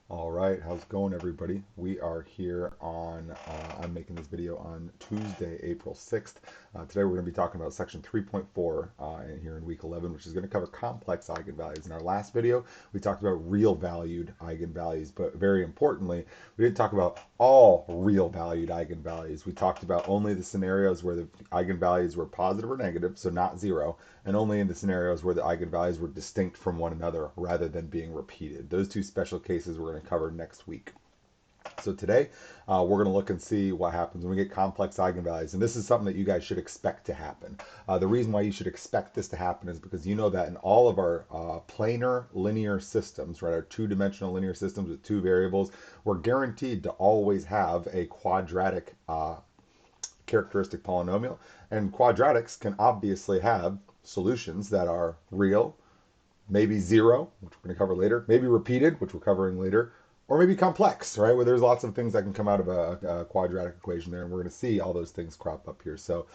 All right, how's it going, everybody? We are here on, I'm making this video on Tuesday, April 6th. Today we're going to be talking about section 3.4 here in week 11, which is going to cover complex eigenvalues. In our last video, we talked about real valued eigenvalues, but very importantly, we didn't talk about all real valued eigenvalues. We talked about only the scenarios where the eigenvalues were positive or negative, so not zero, and only in the scenarios where the eigenvalues were distinct from one another rather than being repeated. Those two special cases we're going to cover next week. So today, we're going to look and see what happens when we get complex eigenvalues. And this is something that you guys should expect to happen. The reason why you should expect this to happen is because you know that in all of our planar linear systems, right, our two-dimensional linear systems with two variables, we're guaranteed to always have a quadratic characteristic polynomial. And quadratics can obviously have solutions that are real, maybe zero, which we're going to cover later, maybe repeated, which we're covering later, or maybe complex, right? Where there's lots of things that can come out of a quadratic equation there, and we're going to see all those things crop up here. So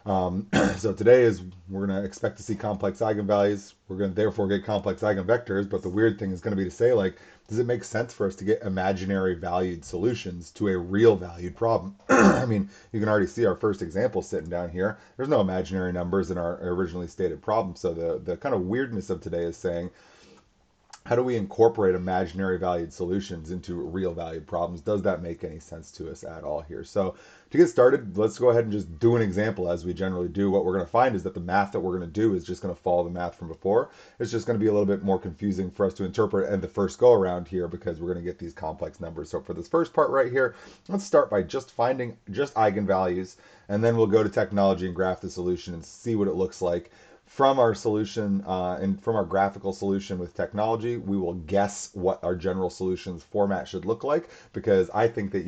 so today is we're going to expect to see complex eigenvalues. We're going to therefore get complex eigenvectors. But the weird thing is going to be to say, like, does it make sense for us to get imaginary valued solutions to a real valued problem? I mean, you can already see our first example sitting down here. There's no imaginary numbers in our originally stated problem. So the kind of weirdness of today is saying, how do we incorporate imaginary valued solutions into real valued problems? Does that make any sense to us at all here? So to get started, let's go ahead and just do an example as we generally do. What we're going to find is that the math that we're going to do is just going to follow the math from before. It's just going to be a little bit more confusing for us to interpret and the first go around here because we're going to get these complex numbers. So for this first part right here, let's start by just finding just eigenvalues, and then we'll go to technology and graph the solution and see what it looks like from our solution and from our graphical solution with technology. We will guess what our general solutions format should look like because I think that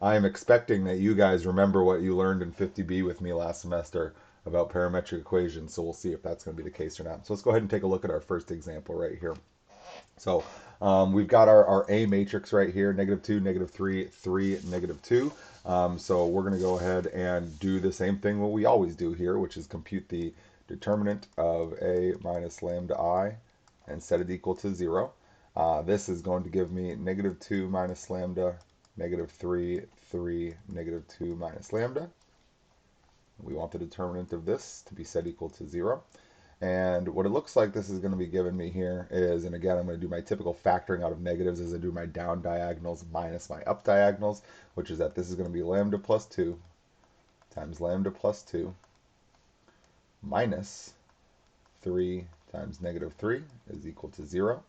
I am expecting that you guys remember what you learned in 50B with me last semester about parametric equations. So we'll see if that's going to be the case or not. So let's go ahead and take a look at our first example right here. So we've got our A matrix right here, -2, -3, 3, -2. So we're going to go ahead and do the same thing what we always do here, which is compute the determinant of A minus lambda I and set it equal to 0. This is going to give me -2 minus lambda, -3, 3, -2 minus lambda. We want the determinant of this to be set equal to 0. And what it looks like this is going to be giving me here is, and again, I'm going to do my typical factoring out of negatives as I do my down diagonals minus my up diagonals, which is that this is going to be lambda plus 2 times lambda plus 2 minus 3 times -3 is equal to 0.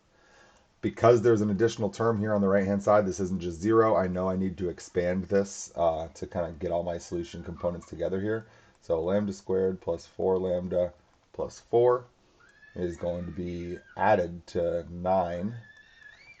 Because there's an additional term here on the right-hand side, this isn't just 0. I know I need to expand this to kind of get all my solution components together here. So lambda squared plus 4 lambda plus 4 is going to be added to 9.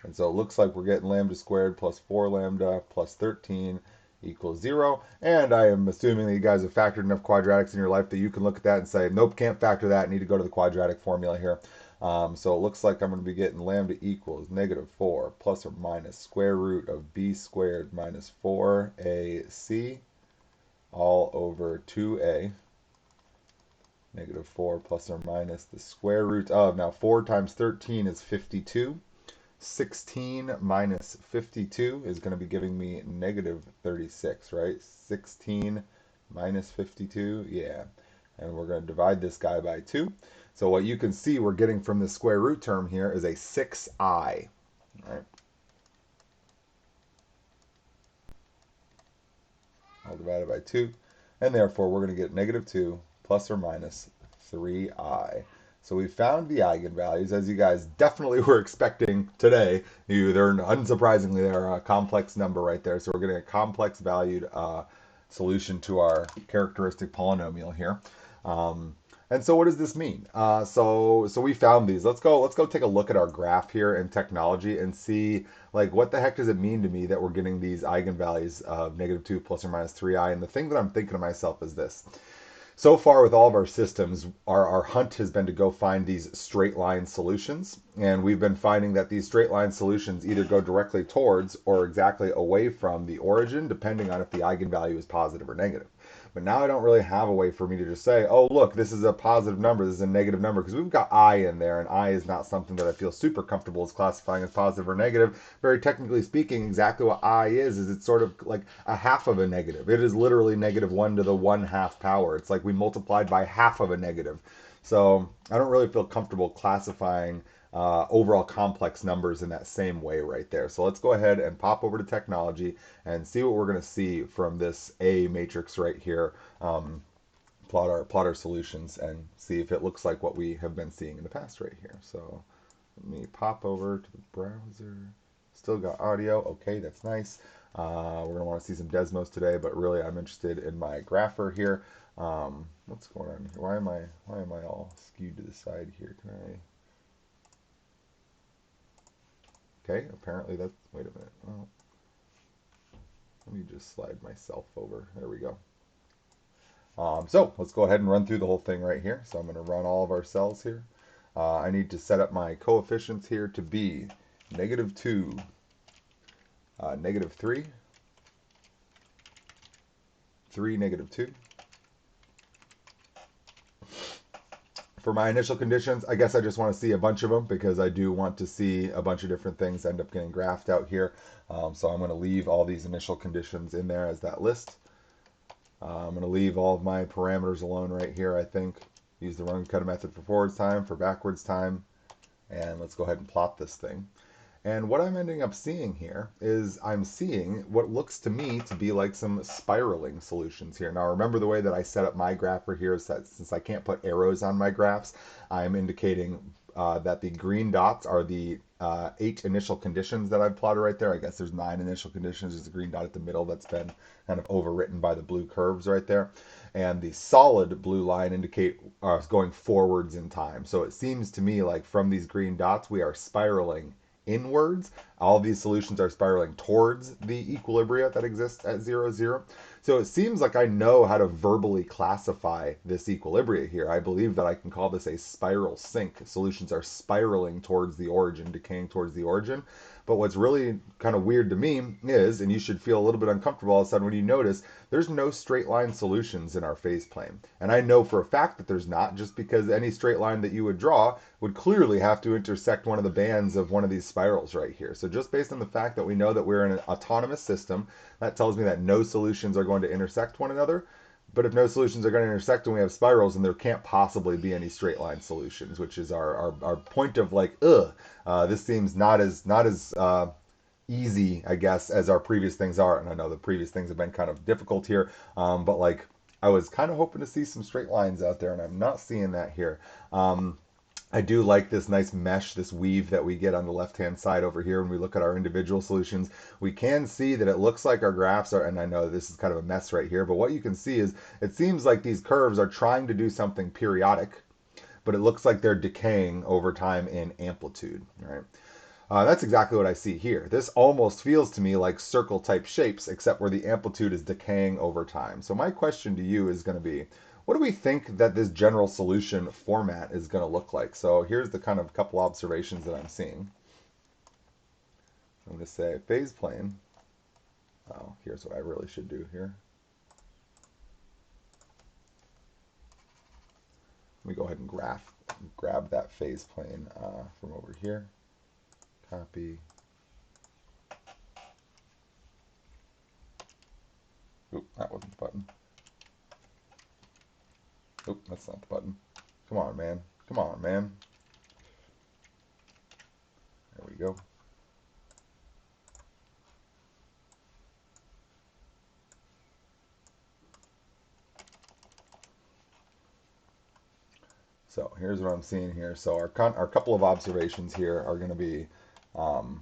And so it looks like we're getting lambda squared plus 4 lambda plus 13 equals 0. And I am assuming that you guys have factored enough quadratics in your life that you can look at that and say, nope, can't factor that. Need to go to the quadratic formula here. So it looks like I'm going to be getting lambda equals -4 plus or minus square root of b squared minus 4ac all over 2a. -4 plus or minus the square root of, now 4 times 13 is 52. 16 minus 52 is going to be giving me -36, right? 16 minus 52, yeah. And we're going to divide this guy by 2. So what you can see we're getting from the square root term here is a 6i, right? All divided by 2. And therefore we're going to get -2 plus or minus 3i. So we found the eigenvalues, as you guys definitely were expecting today. They're unsurprisingly, they're a complex number right there. So we're getting a complex valued solution to our characteristic polynomial here. And so what does this mean? So we found these. Let's go take a look at our graph here in technology and see, like, what the heck does it mean to me that we're getting these eigenvalues of -2 plus or minus 3i? And the thing that I'm thinking to myself is this. So far with all of our systems, our hunt has been to go find these straight line solutions. And we've been finding that these straight line solutions either go directly towards or exactly away from the origin, depending on if the eigenvalue is positive or negative. But now I don't really have a way for me to just say, oh, look, this is a positive number, this is a negative number, because we've got I in there, and I is not something that I feel super comfortable as classifying as positive or negative. Very technically speaking, exactly what I is it's sort of like a half of a negative. It is literally negative 1 to the 1/2 power. It's like we multiplied by half of a negative. So I don't really feel comfortable classifying overall complex numbers in that same way right there. So let's go ahead and pop over to technology and see what we're going to see from this A matrix right here. Plot our solutions and see if it looks like what we have been seeing in the past right here. So let me pop over to the browser. Still got audio. Okay, that's nice. We're going to want to see some Desmos today, but really I'm interested in my grapher here. What's going on here? Why am I all skewed to the side here? Can I? Okay, apparently that's, wait a minute. Oh, let me just slide myself over. There we go. So let's go ahead and run through the whole thing right here. So I'm going to run all of our cells here. I need to set up my coefficients here to be -2, -3, 3, -2. For my initial conditions, I guess I just want to see a bunch of them because I do want to see a bunch of different things end up getting graphed out here. So I'm going to leave all these initial conditions in there as that list. I'm going to leave all of my parameters alone right here, I think. Use the run cut method for forwards time, for backwards time, and let's go ahead and plot this thing. And what I'm ending up seeing here is I'm seeing what looks to me to be like some spiraling solutions here. Now remember the way that I set up my grapher here is that since I can't put arrows on my graphs, I'm indicating that the green dots are the 8 initial conditions that I've plotted right there. I guess there's 9 initial conditions. There's a green dot at the middle that's been kind of overwritten by the blue curves right there. And the solid blue line indicate going forwards in time. So it seems to me like from these green dots, we are spiraling inwards. All of these solutions are spiraling towards the equilibria that exists at 0, 0. So it seems like I know how to verbally classify this equilibria here. I believe that I can call this a spiral sink. Solutions are spiraling towards the origin, decaying towards the origin. But what's really kind of weird to me is, and you should feel a little bit uncomfortable all of a sudden when you notice, there's no straight line solutions in our phase plane. And I know for a fact that there's not, just because any straight line that you would draw would clearly have to intersect one of the bands of one of these spirals right here. So just based on the fact that we know that we're in an autonomous system, that tells me that no solutions are going to intersect one another. But if no solutions are going to intersect and we have spirals, then there can't possibly be any straight line solutions, which is our point of like, this seems not as easy, I guess, as our previous things are. And I know the previous things have been kind of difficult here, but like I was kind of hoping to see some straight lines out there, and I'm not seeing that here. I do like this nice mesh, this weave that we get on the left-hand side over here when we look at our individual solutions. We can see that it looks like our graphs are, and I know this is kind of a mess right here, but what you can see is it seems like these curves are trying to do something periodic, but it looks like they're decaying over time in amplitude, right? That's exactly what I see here. This almost feels to me like circle type shapes, except where the amplitude is decaying over time. So my question to you is going to be, what do we think that this general solution format is going to look like? So here's the kind of couple observations that I'm seeing. I'm going to say phase plane. Oh, here's what I really should do here. Let me go ahead and grab that phase plane from over here. Copy. Oop, that wasn't the button. Oop, that's not the button. Come on, man. Come on, man. There we go. So here's what I'm seeing here. So our couple of observations here are going to be, oh,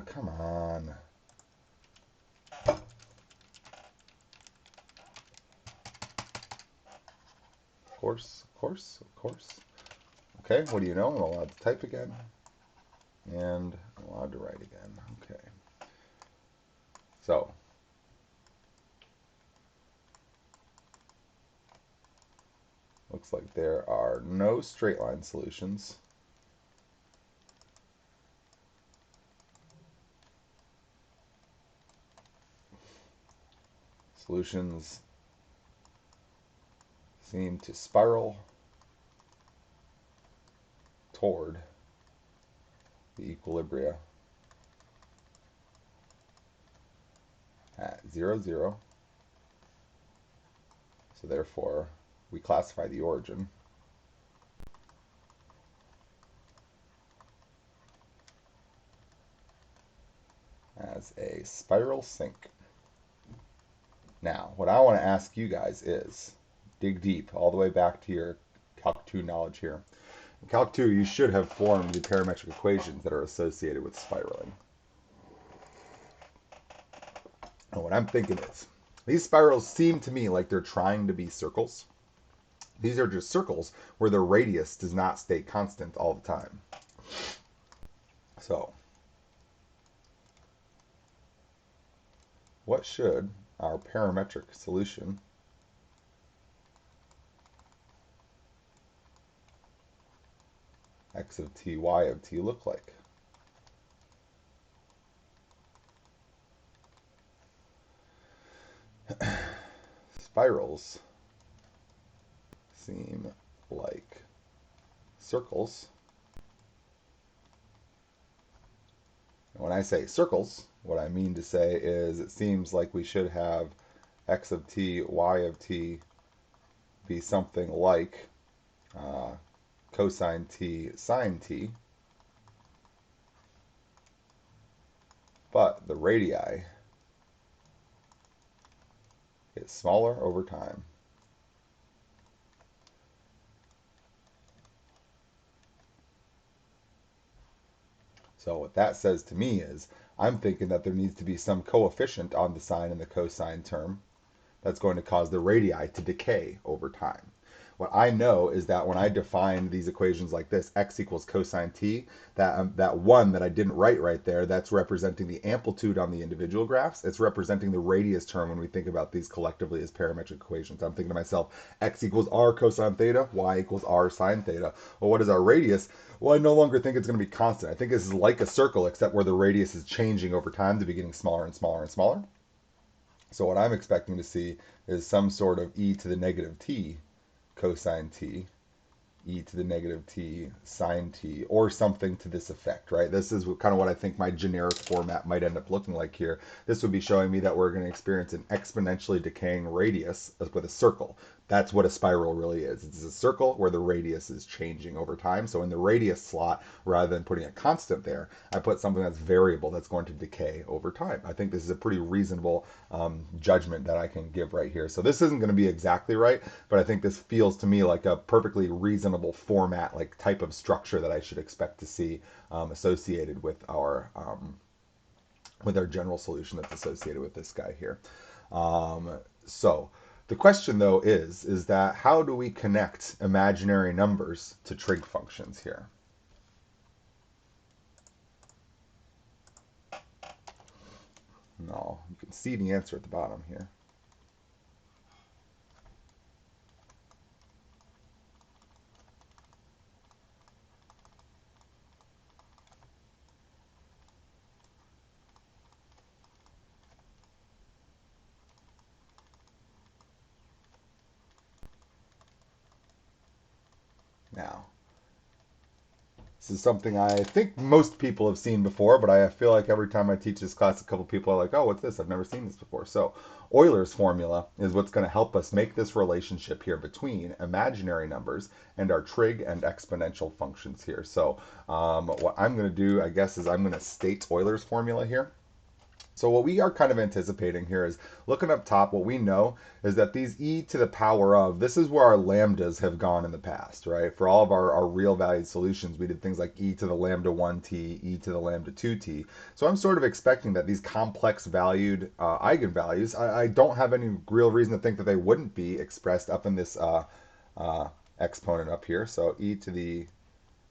come on. Of course, of course, of course. Okay, what do you know? I'm allowed to type again. And I'm allowed to write again. Okay. So looks like there are no straight line solutions. Solutions seem to spiral toward the equilibria at 0, 0. So therefore, we classify the origin as a spiral sink. Now, what I want to ask you guys is, dig deep all the way back to your Calc 2 knowledge here. In Calc 2, you should have formed the parametric equations that are associated with spiraling. And what I'm thinking is, these spirals seem to me like they're trying to be circles. These are just circles where the radius does not stay constant all the time. So, what should our parametric solution x of t, y of t look like? Spirals seem like circles. And when I say circles, what I mean to say is it seems like we should have x of t, y of t be something like cosine t, sine t. But the radii get smaller over time. So what that says to me is I'm thinking that there needs to be some coefficient on the sine and the cosine term that's going to cause the radii to decay over time. What I know is that when I define these equations like this, x equals cosine t, that one that I didn't write right there, that's representing the amplitude on the individual graphs. It's representing the radius term when we think about these collectively as parametric equations. I'm thinking to myself, x equals r cosine theta, y equals r sine theta. Well, what is our radius? Well, I no longer think it's going to be constant. I think this is like a circle, except where the radius is changing over time to be getting smaller and smaller and smaller. So what I'm expecting to see is some sort of e to the negative t cosine t, e to the negative t sine t, or something to this effect, right? This is kind of what I think my generic format might end up looking like here. This would be showing me that we're going to experience an exponentially decaying radius with a circle. That's what a spiral really is. It's a circle where the radius is changing over time. So in the radius slot, rather than putting a constant there, I put something that's variable that's going to decay over time. I think this is a pretty reasonable judgment that I can give right here. So this isn't going to be exactly right, but I think this feels to me like a perfectly reasonable format, like type of structure that I should expect to see associated with our general solution that's associated with this guy here. So the question, though, is that how do we connect imaginary numbers to trig functions here? No, you can see the answer at the bottom here. Now, this is something I think most people have seen before, but I feel like every time I teach this class, a couple people are like, oh, what's this? I've never seen this before. So Euler's formula is what's going to help us make this relationship here between imaginary numbers and our trig and exponential functions here. So what I'm going to do, I guess, is I'm going to state Euler's formula here. So what we are kind of anticipating here is looking up top, what we know is that these e to the power of, this is where our lambdas have gone in the past, right? For all of our real valued solutions, we did things like e to the lambda 1t, e to the lambda 2t. So I'm sort of expecting that these complex valued eigenvalues, I don't have any real reason to think that they wouldn't be expressed up in this exponent up here. So e to the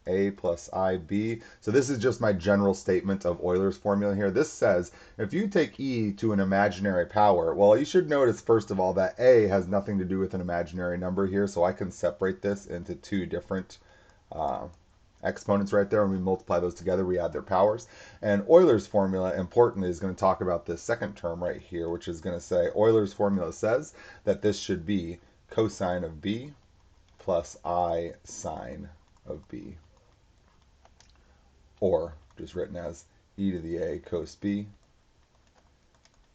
a plus ib. So this is just my general statement of Euler's formula here. This says if you take e to an imaginary power, well, you should notice first of all that a has nothing to do with an imaginary number here, so I can separate this into two different exponents right there. When we multiply those together, we add their powers. And Euler's formula, importantly, is going to talk about this second term right here, which is going to say Euler's formula says that this should be cosine of b plus I sine of b, or just written as e to the a cos b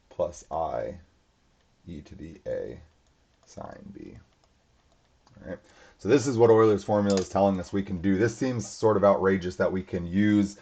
plus I e to the a sine b. All right. So this is what Euler's formula is telling us we can do. This seems sort of outrageous that we can use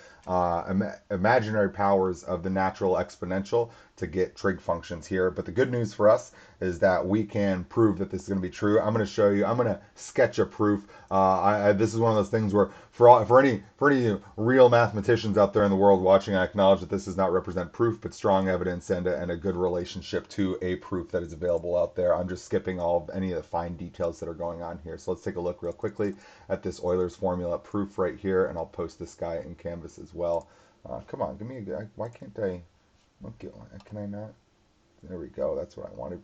imaginary powers of the natural exponential to get trig functions here. But the good news for us is that we can prove that this is going to be true. I'm going to show you. I'm going to sketch a proof. This is one of those things where for any real mathematicians out there in the world watching, I acknowledge that this does not represent proof, but strong evidence and a good relationship to a proof that is available out there. I'm just skipping any of the fine details that are going on here. So let's take a look real quickly at this Euler's formula proof right here, and I'll post this guy in Canvas as well. Come on, give me a. Why can't I? Can I not? There we go. That's what I wanted.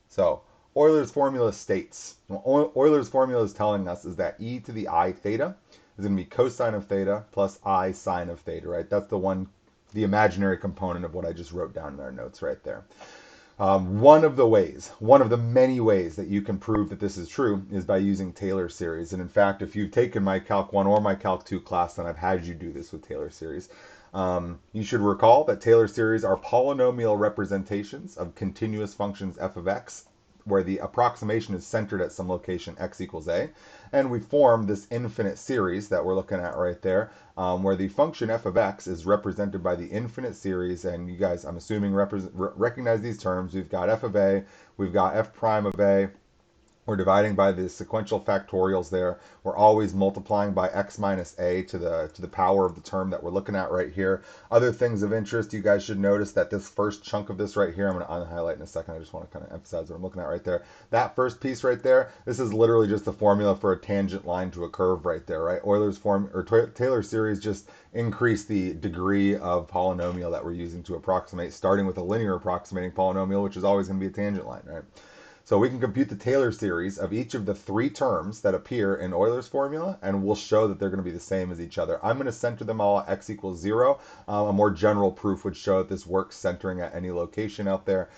So Euler's formula states, Euler's formula is telling us is that e to the I theta is going to be cosine of theta plus I sine of theta, right? That's the imaginary component of what I just wrote down in our notes right there. One of the many ways that you can prove that this is true is by using Taylor series. And in fact, if you've taken my Calc 1 or my Calc 2 class, then I've had you do this with Taylor series. You should recall that Taylor series are polynomial representations of continuous functions f of x, where the approximation is centered at some location x equals a, and we form this infinite series that we're looking at right there, where the function f of x is represented by the infinite series, and you guys, I'm assuming, recognize these terms. We've got f of a, we've got f prime of a. We're dividing by the sequential factorials there. We're always multiplying by x minus a to the power of the term that we're looking at right here. Other things of interest, you guys should notice that this first chunk of this right here, I'm going to unhighlight in a second. I just want to kind of emphasize what I'm looking at right there. That first piece right there, this is literally just the formula for a tangent line to a curve right there, right? Taylor series just increase the degree of polynomial that we're using to approximate, starting with a linear approximating polynomial, which is always going to be a tangent line, right? So we can compute the Taylor series of each of the three terms that appear in Euler's formula, and we'll show that they're going to be the same as each other. I'm going to center them all at x equals 0. A more general proof would show that this works centering at any location out there.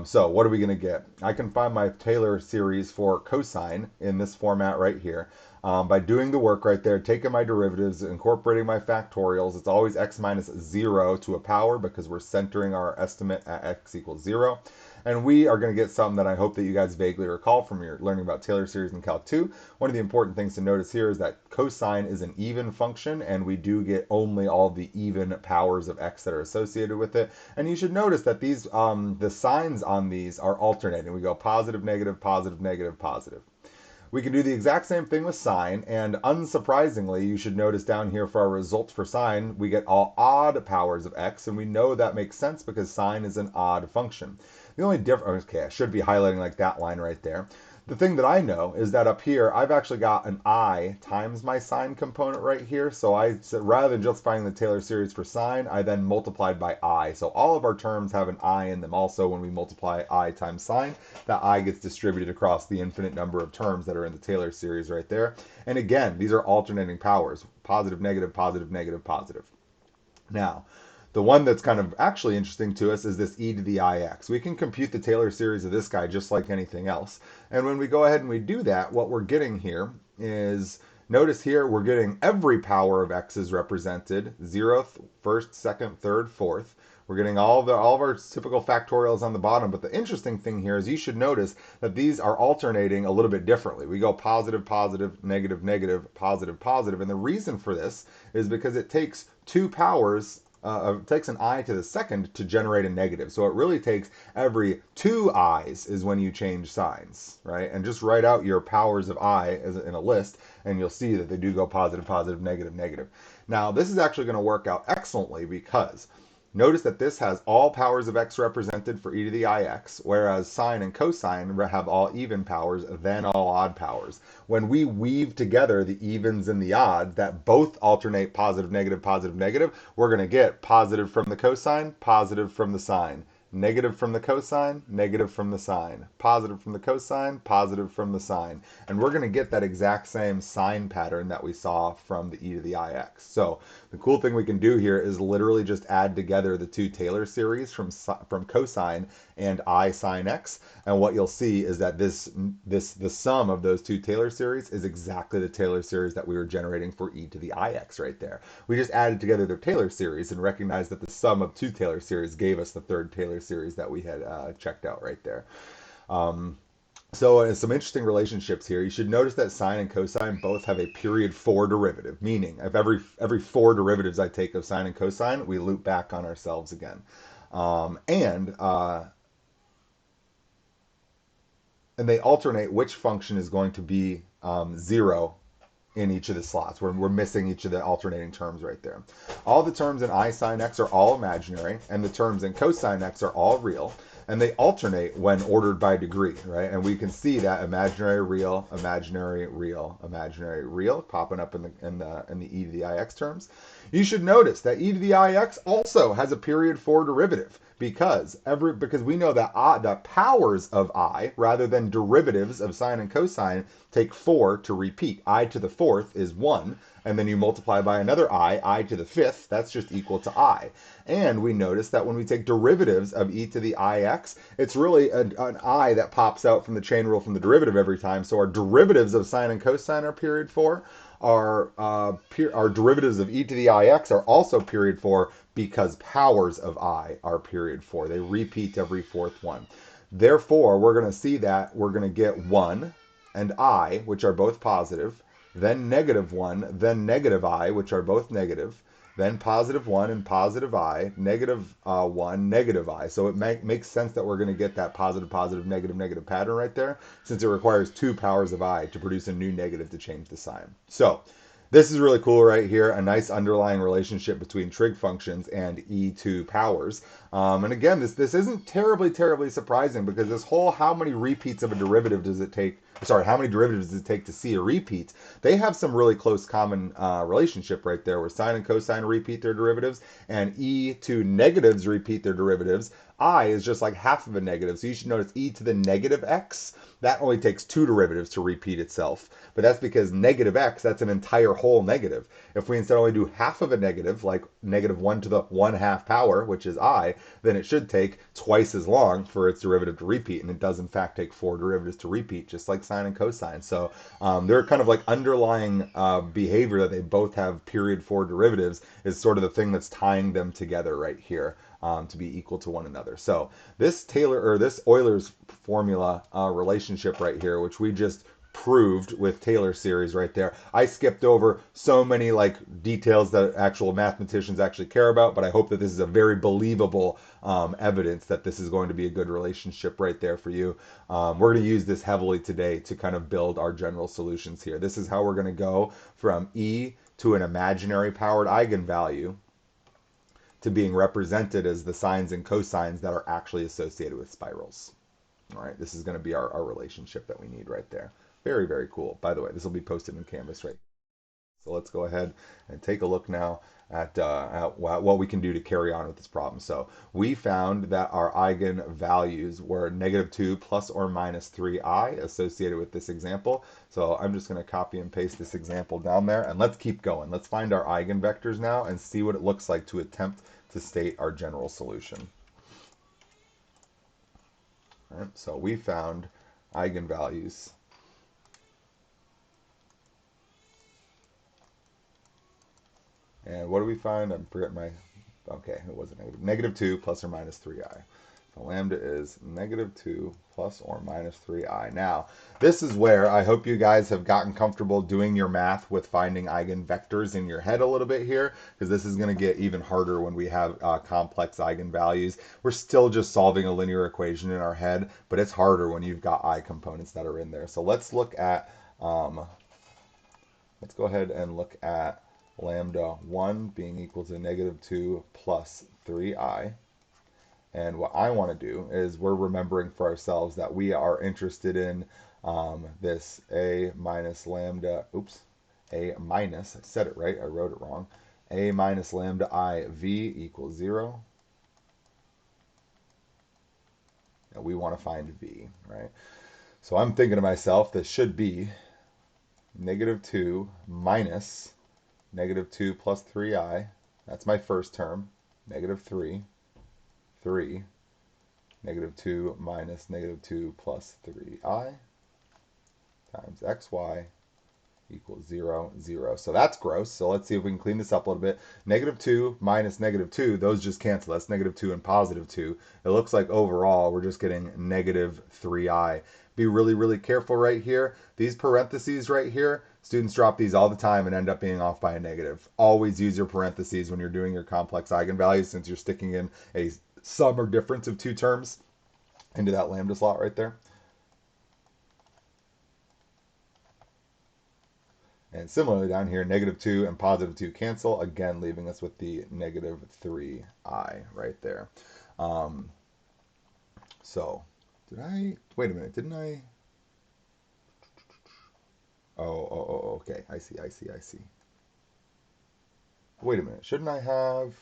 So what are we going to get? I can find my Taylor series for cosine in this format right here. By doing the work right there, taking my derivatives, incorporating my factorials. It's always x minus 0 to a power because we're centering our estimate at x equals 0. And we are going to get something that I hope that you guys vaguely recall from your learning about Taylor series in Calc 2. One of the important things to notice here is that cosine is an even function, and we do get only all the even powers of x that are associated with it. And you should notice that these, the signs on these are alternating. We go positive, negative, positive, negative, positive. We can do the exact same thing with sine, and unsurprisingly, you should notice down here for our results for sine, we get all odd powers of x, and we know that makes sense because sine is an odd function. The only difference, okay, I should be highlighting like that line right there. The thing that I know is that up here, I've actually got an I times my sine component right here. So rather than just finding the Taylor series for sine, I then multiplied by I. So all of our terms have an I in them also when we multiply I times sine. That I gets distributed across the infinite number of terms that are in the Taylor series right there. And again, these are alternating powers. Positive, negative, positive, negative, positive. Now, the one that's kind of actually interesting to us is this e to the ix. We can compute the Taylor series of this guy just like anything else. And when we go ahead and we do that, what we're getting here is, notice here we're getting every power of x is represented, 0th, 1st, 2nd, 3rd, 4th. We're getting all of our typical factorials on the bottom, but the interesting thing here is you should notice that these are alternating a little bit differently. We go positive, positive, negative, negative, positive, positive, and the reason for this is because it takes two powers. It takes an I to the second to generate a negative. So it really takes every two i's is when you change signs, right? And just write out your powers of I as in a list, and you'll see that they do go positive, positive, negative, negative. Now, this is actually going to work out excellently because notice that this has all powers of x represented for e to the ix, whereas sine and cosine have all even powers, then all odd powers. When we weave together the evens and the odds that both alternate positive, negative, we're going to get positive from the cosine, positive from the sine. Negative from the cosine, negative from the sine. Positive from the cosine, positive from the sine. And we're going to get that exact same sine pattern that we saw from the e to the ix. So The cool thing we can do here is literally just add together the two Taylor series from cosine and I sine x, and what you'll see is that the sum of those two Taylor series is exactly the Taylor series that we were generating for e to the ix right there. We just added together their Taylor series and recognized that the sum of two Taylor series gave us the third Taylor series that we had checked out right there. Um, so some interesting relationships here. You should notice that sine and cosine both have a period 4 derivative, meaning if every 4 derivatives I take of sine and cosine, we loop back on ourselves again. Um, and uh, and they alternate which function is going to be 0 in each of the slots. We're missing each of the alternating terms right there. All the terms in I sine x are all imaginary, and the terms in cosine x are all real, and they alternate when ordered by degree, right? And we can see that imaginary, real, imaginary, real, imaginary, real popping up in the e to the ix terms. You should notice that e to the ix also has a period 4 derivative because we know that the powers of I rather than derivatives of sine and cosine take 4 to repeat. I to the fourth is 1, and then you multiply by another I to the fifth, that's just equal to I. And we notice that when we take derivatives of e to the ix, it's really an I that pops out from the chain rule from the derivative every time. So our derivatives of sine and cosine are period 4. Our derivatives of e to the ix are also period 4 because powers of I are period 4. They repeat every fourth one. Therefore, we're going to see that we're going to get 1 and I, which are both positive, then negative 1, then negative I, which are both negative, then positive 1 and positive I, negative 1, negative I. So it makes sense that we're going to get that positive, positive, negative, negative pattern right there, since it requires 2 powers of I to produce a new negative to change the sign. So this is really cool right here, a nice underlying relationship between trig functions and E2 powers. And again, this isn't terribly surprising because this whole how many repeats of a derivative does it take, sorry, how many derivatives does it take to see a repeat? They have some really close common relationship right there where sine and cosine repeat their derivatives and E2 negatives repeat their derivatives. I is just like half of a negative. So you should notice e to the negative x, that only takes 2 derivatives to repeat itself. But that's because negative x, that's an entire whole negative. If we instead only do half of a negative, like negative 1 to the 1/2 power, which is I, then it should take twice as long for its derivative to repeat. And it does, in fact, take 4 derivatives to repeat, just like sine and cosine. So they're kind of like underlying behavior that they both have period 4 derivatives is sort of the thing that's tying them together right here. To be equal to one another. So this Euler's formula relationship right here, which we just proved with Taylor series right there. I skipped over so many like details that actual mathematicians actually care about, but I hope that this is a very believable evidence that this is going to be a good relationship right there for you. We're going to use this heavily today to kind of build our general solutions here. This is how we're going to go from e to an imaginary powered eigenvalue to being represented as the sines and cosines that are actually associated with spirals. All right, this is going to be our relationship that we need right there. Very cool. By the way, this will be posted in Canvas right. So let's go ahead and take a look now at what we can do to carry on with this problem. So we found that our eigenvalues were -2 plus or minus 3i associated with this example. So I'm just going to copy and paste this example down there, and let's keep going. Let's find our eigenvectors now and see what it looks like to attempt to state our general solution. All right, so we found eigenvalues. And what do we find? I'm forgetting my, okay, it wasn't negative. -2 plus or minus 3i. So lambda is -2 plus or minus 3i. Now, this is where I hope you guys have gotten comfortable doing your math with finding eigenvectors in your head a little bit here, because this is going to get even harder when we have complex eigenvalues. We're still just solving a linear equation in our head, but it's harder when you've got I components that are in there. So let's look at, let's go ahead and look at lambda 1 being equal to -2 plus 3i. And what I want to do is we're remembering for ourselves that we are interested in this a minus lambda, a minus, I said it right, I wrote it wrong, a minus lambda I v equals 0. And we want to find v, right? So I'm thinking to myself, this should be -2 minus negative 2 plus 3i. That's my first term. Negative 3, 3, negative 2 minus negative 2 plus 3i times xy equals 0, 0. So that's gross. So let's see if we can clean this up a little bit. Negative 2 minus negative 2, those just cancel. That's negative 2 and positive 2. It looks like overall we're just getting negative 3i. Be really, really careful right here. These parentheses right here, students drop these all the time and end up being off by a negative. Always use your parentheses when you're doing your complex eigenvalues, since you're sticking in a sum or difference of two terms into that lambda slot right there. And similarly down here, negative 2 and positive 2 cancel, again leaving us with the negative 3i right there. So, wait a minute, didn't I? Okay, I see. Wait a minute, shouldn't I have?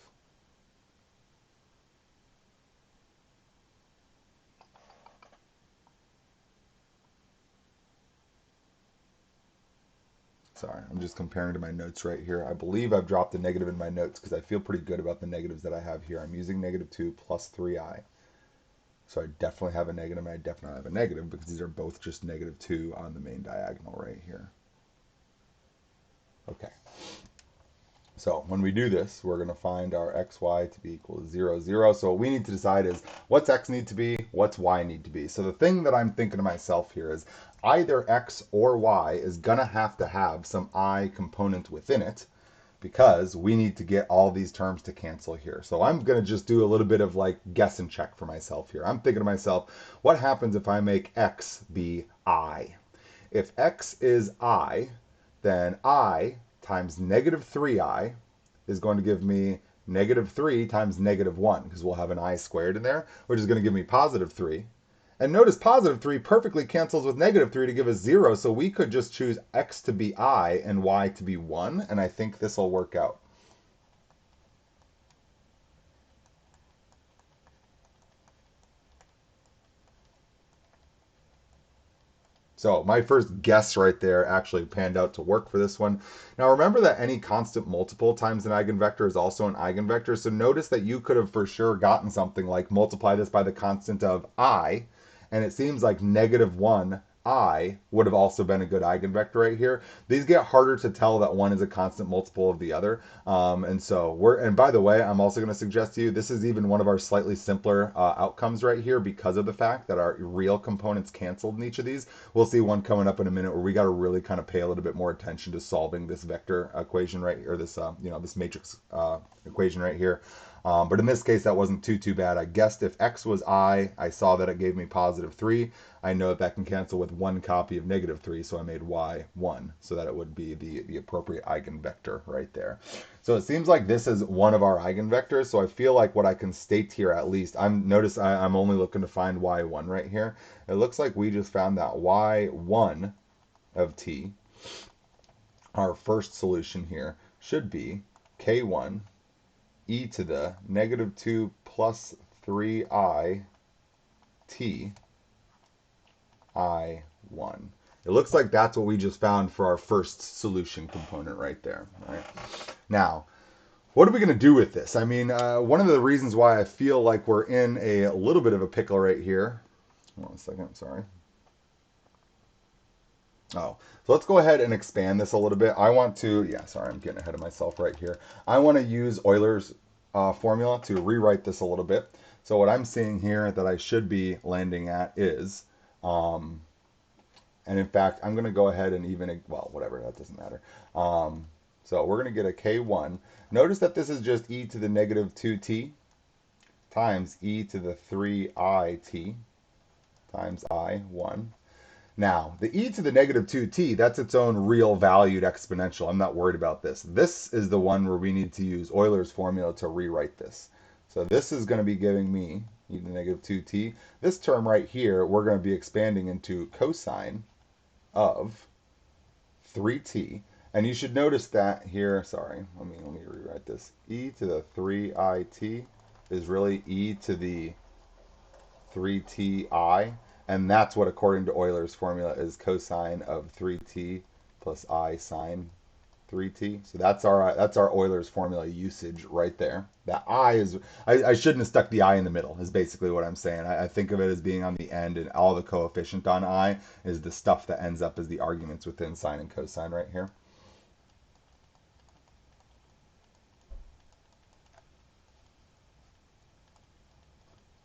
Sorry, I'm just comparing to my notes right here. I believe I've dropped a negative in my notes because I feel pretty good about the negatives that I have here. I'm using negative 2 plus 3i. So I definitely have a negative, and I definitely have a negative because these are both just negative 2 on the main diagonal right here. Okay. So when we do this, we're going to find our xy to be equal to 0, 0. So what we need to decide is what's x need to be, what's y need to be. So the thing that I'm thinking to myself here is either x or y is going to have some I component within it, because we need to get all these terms to cancel here. So I'm going to just do a little bit of like guess and check for myself here. I'm thinking to myself, what happens if I make x be I? If x is I, then I times negative 3i is going to give me negative 3 times negative 1, because we'll have an I squared in there, which is going to give me positive 3. And notice positive 3 perfectly cancels with negative 3 to give us 0, so we could just choose x to be I and y to be 1, and I think this will work out. So my first guess right there actually panned out to work for this one. Now remember that any constant multiple times an eigenvector is also an eigenvector, so notice that you could have for sure gotten something like multiply this by the constant of I, and it seems like negative 1 I would have also been a good eigenvector right here. These get harder to tell that one is a constant multiple of the other. And by the way, I'm also going to suggest to you, this is even one of our slightly simpler outcomes right here because of the fact that our real components canceled in each of these. We'll see one coming up in a minute where we got to really kind of pay a little bit more attention to solving this vector equation right here, this, this matrix equation right here. But in this case, that wasn't too bad. I guessed if x was I saw that it gave me positive 3. I know that can cancel with one copy of negative 3, so I made y 1, so that it would be the appropriate eigenvector right there. So it seems like this is one of our eigenvectors, so I feel like what I can state here at least, I'm only looking to find y1 right here. It looks like we just found that y1 of t, our first solution here, should be k1 e to the negative 2 plus 3i t I1. It looks like that's what we just found for our first solution component right there. Right? Now, what are we going to do with this? I mean, one of the reasons why I feel like we're in a little bit of a pickle right here. Hold on a second, sorry. Oh, so let's go ahead and expand this a little bit. I'm getting ahead of myself right here. I want to use Euler's formula to rewrite this a little bit. So what I'm seeing here that I should be landing at is, and in fact, I'm going to go ahead and whatever, that doesn't matter. So we're going to get a K1. Notice that this is just e to the negative 2t times e to the 3it times I1. Now, the e to the negative 2t, that's its own real valued exponential. I'm not worried about this. This is the one where we need to use Euler's formula to rewrite this. So this is going to be giving me e to the negative 2t. This term right here, we're going to be expanding into cosine of 3t. And you should notice that here, sorry, let me rewrite this. E to the 3it is really e to the 3ti. And that's what, according to Euler's formula, is cosine of 3t plus I sine 3t. So that's our Euler's formula usage right there. That I is I shouldn't have stuck the I in the middle is basically what I'm saying. I think of it as being on the end, and all the coefficient on I is the stuff that ends up as the arguments within sine and cosine right here.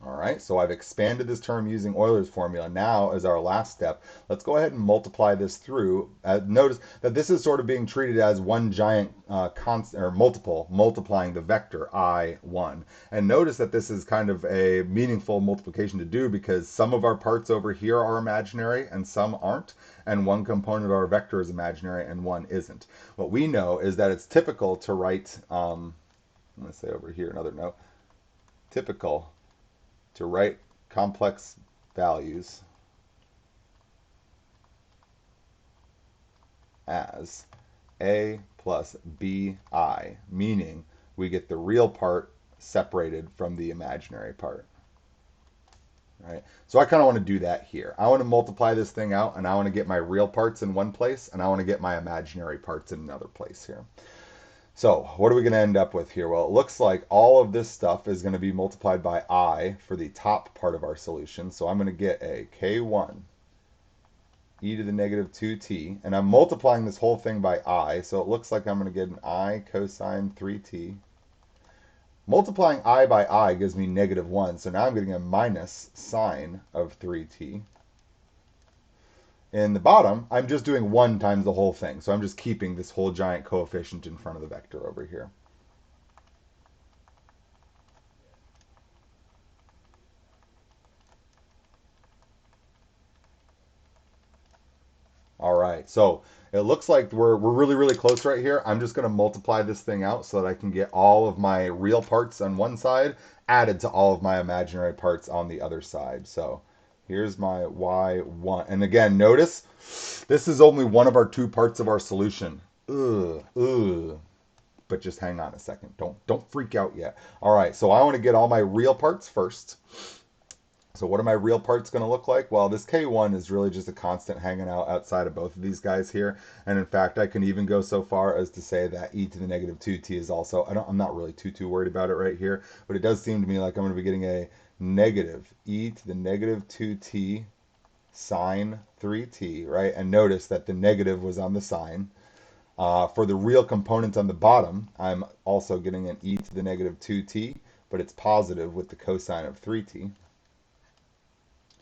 All right, so I've expanded this term using Euler's formula. Now, as our last step, let's go ahead and multiply this through. Notice that this is sort of being treated as one giant constant or multiple multiplying the vector I1. And notice that this is kind of a meaningful multiplication to do because some of our parts over here are imaginary and some aren't, and one component of our vector is imaginary and one isn't. What we know is that it's typical to write, I'm going to say over here another note, typical to write complex values as a plus bi, meaning we get the real part separated from the imaginary part. Right? So I kind of want to do that here. I want to multiply this thing out, and I want to get my real parts in one place, and I want to get my imaginary parts in another place here. So what are we going to end up with here? Well, it looks like all of this stuff is going to be multiplied by I for the top part of our solution. So I'm going to get a k1 e to the negative 2t, and I'm multiplying this whole thing by I, so it looks like I'm going to get an I cosine 3t. Multiplying I by I gives me negative 1, so now I'm getting a minus sine of 3t. In the bottom, I'm just doing 1 times the whole thing. So I'm just keeping this whole giant coefficient in front of the vector over here. All right, so it looks like we're really, really close right here. I'm just going to multiply this thing out so that I can get all of my real parts on one side added to all of my imaginary parts on the other side. So here's my y1. And again, notice this is only one of our two parts of our solution. Ugh. But just hang on a second. Don't freak out yet. All right, so I want to get all my real parts first. So what are my real parts going to look like? Well, this K1 is really just a constant hanging out outside of both of these guys here. And in fact, I can even go so far as to say that e to the negative 2t is also, I'm not really too worried about it right here, but it does seem to me like I'm going to be getting a negative e to the negative 2t sine 3t, right? And notice that the negative was on the sign. For the real component on the bottom, I'm also getting an e to the negative 2t, but it's positive with the cosine of 3t.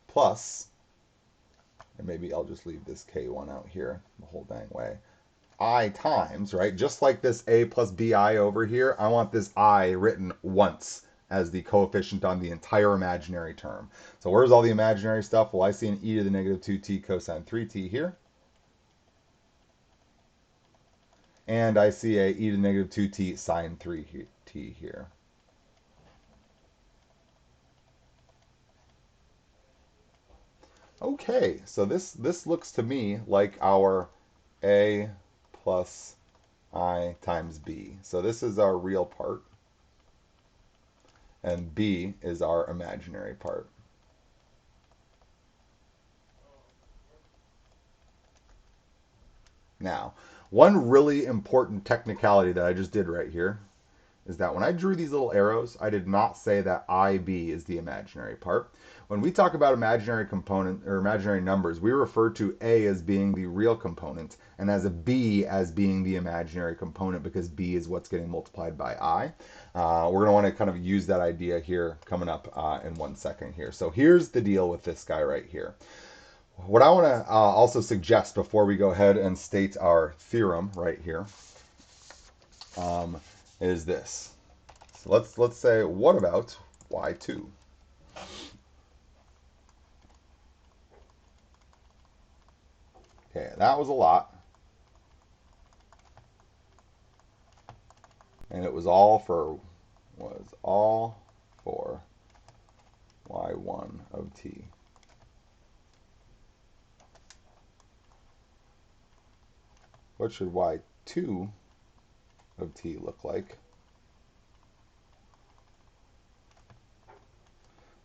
Plus, and maybe I'll just leave this k1 out here the whole dang way, I times, right? Just like this a plus bi over here, I want this I written once as the coefficient on the entire imaginary term. So where's all the imaginary stuff? Well, I see an e to the negative 2t cosine 3t here. And I see a e to the negative 2t sine 3t here. Okay, so this looks to me like our a plus I times b. So this is our real part, and b is our imaginary part. Now, one really important technicality that I just did right here is that when I drew these little arrows, I did not say that IB is the imaginary part. When we talk about imaginary component or imaginary numbers, we refer to A as being the real component and as a B as being the imaginary component because B is what's getting multiplied by I. We're going to want to kind of use that idea here coming up in 1 second here. So here's the deal with this guy right here. What I want to also suggest before we go ahead and state our theorem right here is this. So let's say, what about y2? Okay, that was a lot. And it was all for y1 of t. What should y2 of t look like?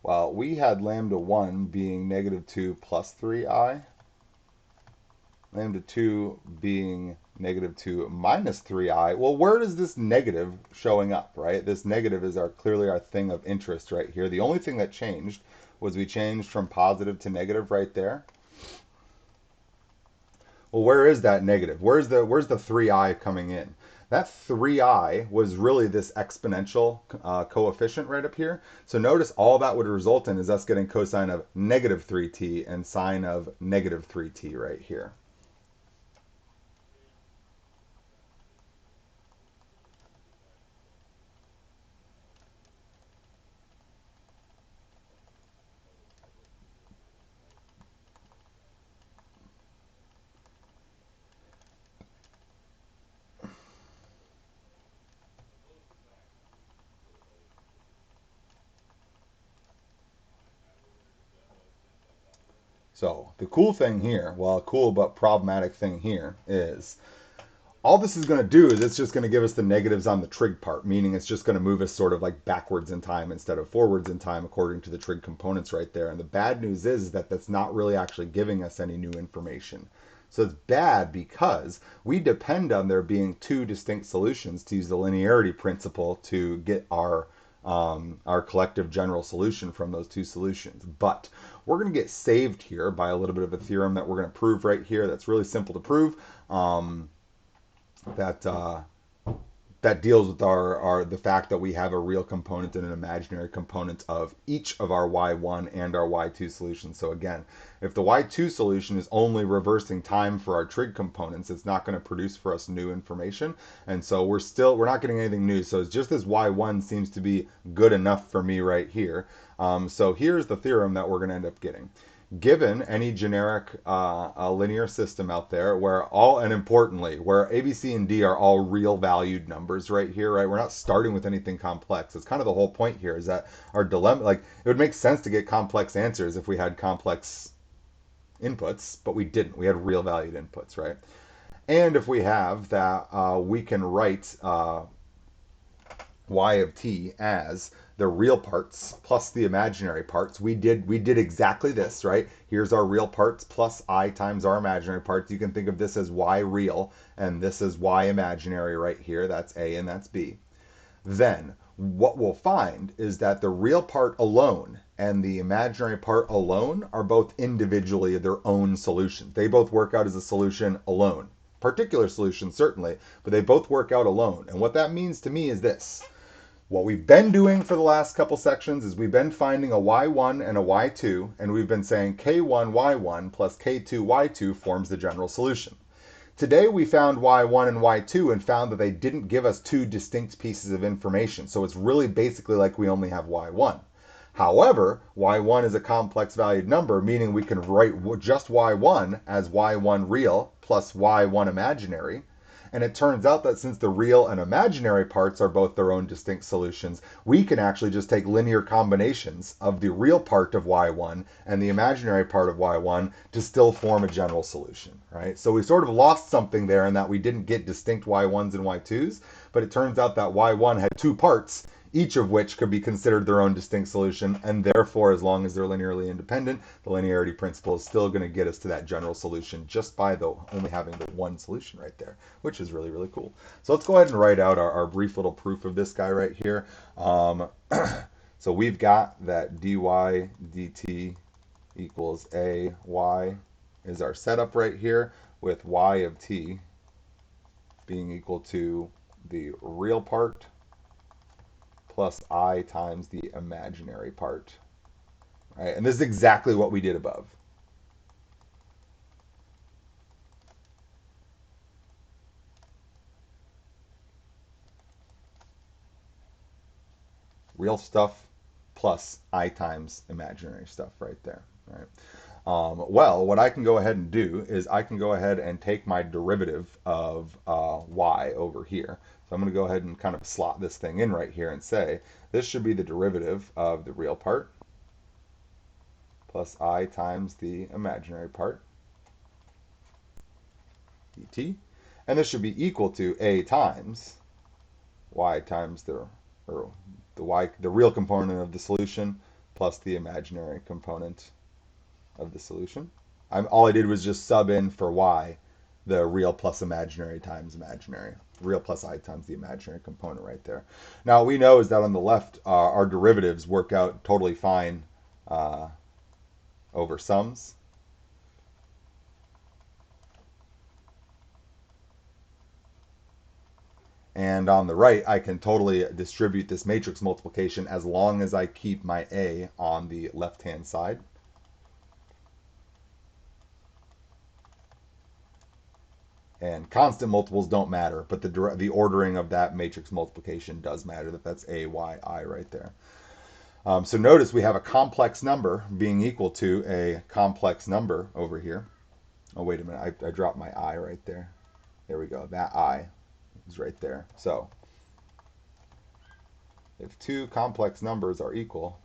Well, we had lambda 1 being negative 2 plus 3i, lambda 2 being negative 2 minus 3i. Well, where is this negative showing up, right? This negative is clearly our thing of interest right here. The only thing that changed was we changed from positive to negative right there. Well, where is that negative? Where's the 3i coming in? That 3i was really this exponential coefficient right up here. So notice all that would result in is us getting cosine of negative 3t and sine of negative 3t right here. So the cool thing here, well, a cool but problematic thing here is all this is going to do is it's just going to give us the negatives on the trig part, meaning it's just going to move us sort of like backwards in time instead of forwards in time according to the trig components right there. And the bad news is that that's not really actually giving us any new information. So it's bad because we depend on there being two distinct solutions to use the linearity principle to get our collective general solution from those two solutions. But we're going to get saved here by a little bit of a theorem that we're going to prove right here. That's really simple to prove. That that deals with our the fact that we have a real component and an imaginary component of each of our y1 and our y2 solutions. So again, if the y2 solution is only reversing time for our trig components, it's not going to produce for us new information. And so we're not getting anything new. So it's just this y1 seems to be good enough for me right here. So here's the theorem that we're going to end up getting. Given any generic linear system out there where and importantly, where A, B, C, and D are all real valued numbers right here, right? We're not starting with anything complex. It's kind of the whole point here is that our dilemma, like it would make sense to get complex answers if we had complex inputs, but we didn't. We had real valued inputs, right? And if we have that, we can write y of t as the real parts plus the imaginary parts. We did exactly this, right? Here's our real parts plus I times our imaginary parts. You can think of this as y real and this is y imaginary right here. That's A and that's B. Then what we'll find is that the real part alone and the imaginary part alone are both individually their own solutions. They both work out as a solution alone. Particular solution, certainly, but they both work out alone. And what that means to me is this. What we've been doing for the last couple sections is we've been finding a y1 and a y2, and we've been saying k1 y1 plus k2 y2 forms the general solution. Today we found y1 and y2 and found that they didn't give us two distinct pieces of information, so it's really basically like we only have y1. However, y1 is a complex valued number, meaning we can write just y1 as y1 real plus y1 imaginary. And it turns out that since the real and imaginary parts are both their own distinct solutions, we can actually just take linear combinations of the real part of y1 and the imaginary part of y1 to still form a general solution, right? So we sort of lost something there in that we didn't get distinct y1s and y2s, but it turns out that y1 had two parts, each of which could be considered their own distinct solution, and therefore, as long as they're linearly independent, the linearity principle is still going to get us to that general solution just by only having the one solution right there, which is really, really cool. So let's go ahead and write out our brief little proof of this guy right here. So we've got that dy dt equals a y is our setup right here, with y of t being equal to the real part plus I times the imaginary part. Right? And this is exactly what we did above. Real stuff plus I times imaginary stuff right there. Right? Well, what I can go ahead and do is I can go ahead and take my derivative of y over here. So I'm going to go ahead and kind of slot this thing in right here and say this should be the derivative of the real part plus I times the imaginary part, dt. And this should be equal to a times y times the real component of the solution plus the imaginary component of the solution. All I did was just sub in for y the real plus imaginary times imaginary. Real plus I times the imaginary component right there. Now, we know is that on the left, our derivatives work out totally fine over sums. And on the right, I can totally distribute this matrix multiplication as long as I keep my A on the left-hand side. And constant multiples don't matter, but the ordering of that matrix multiplication does matter. That's A, Y, I right there. So notice we have a complex number being equal to a complex number over here. Oh, wait a minute. I dropped my I right there. There we go. That I is right there. So if two complex numbers are equal,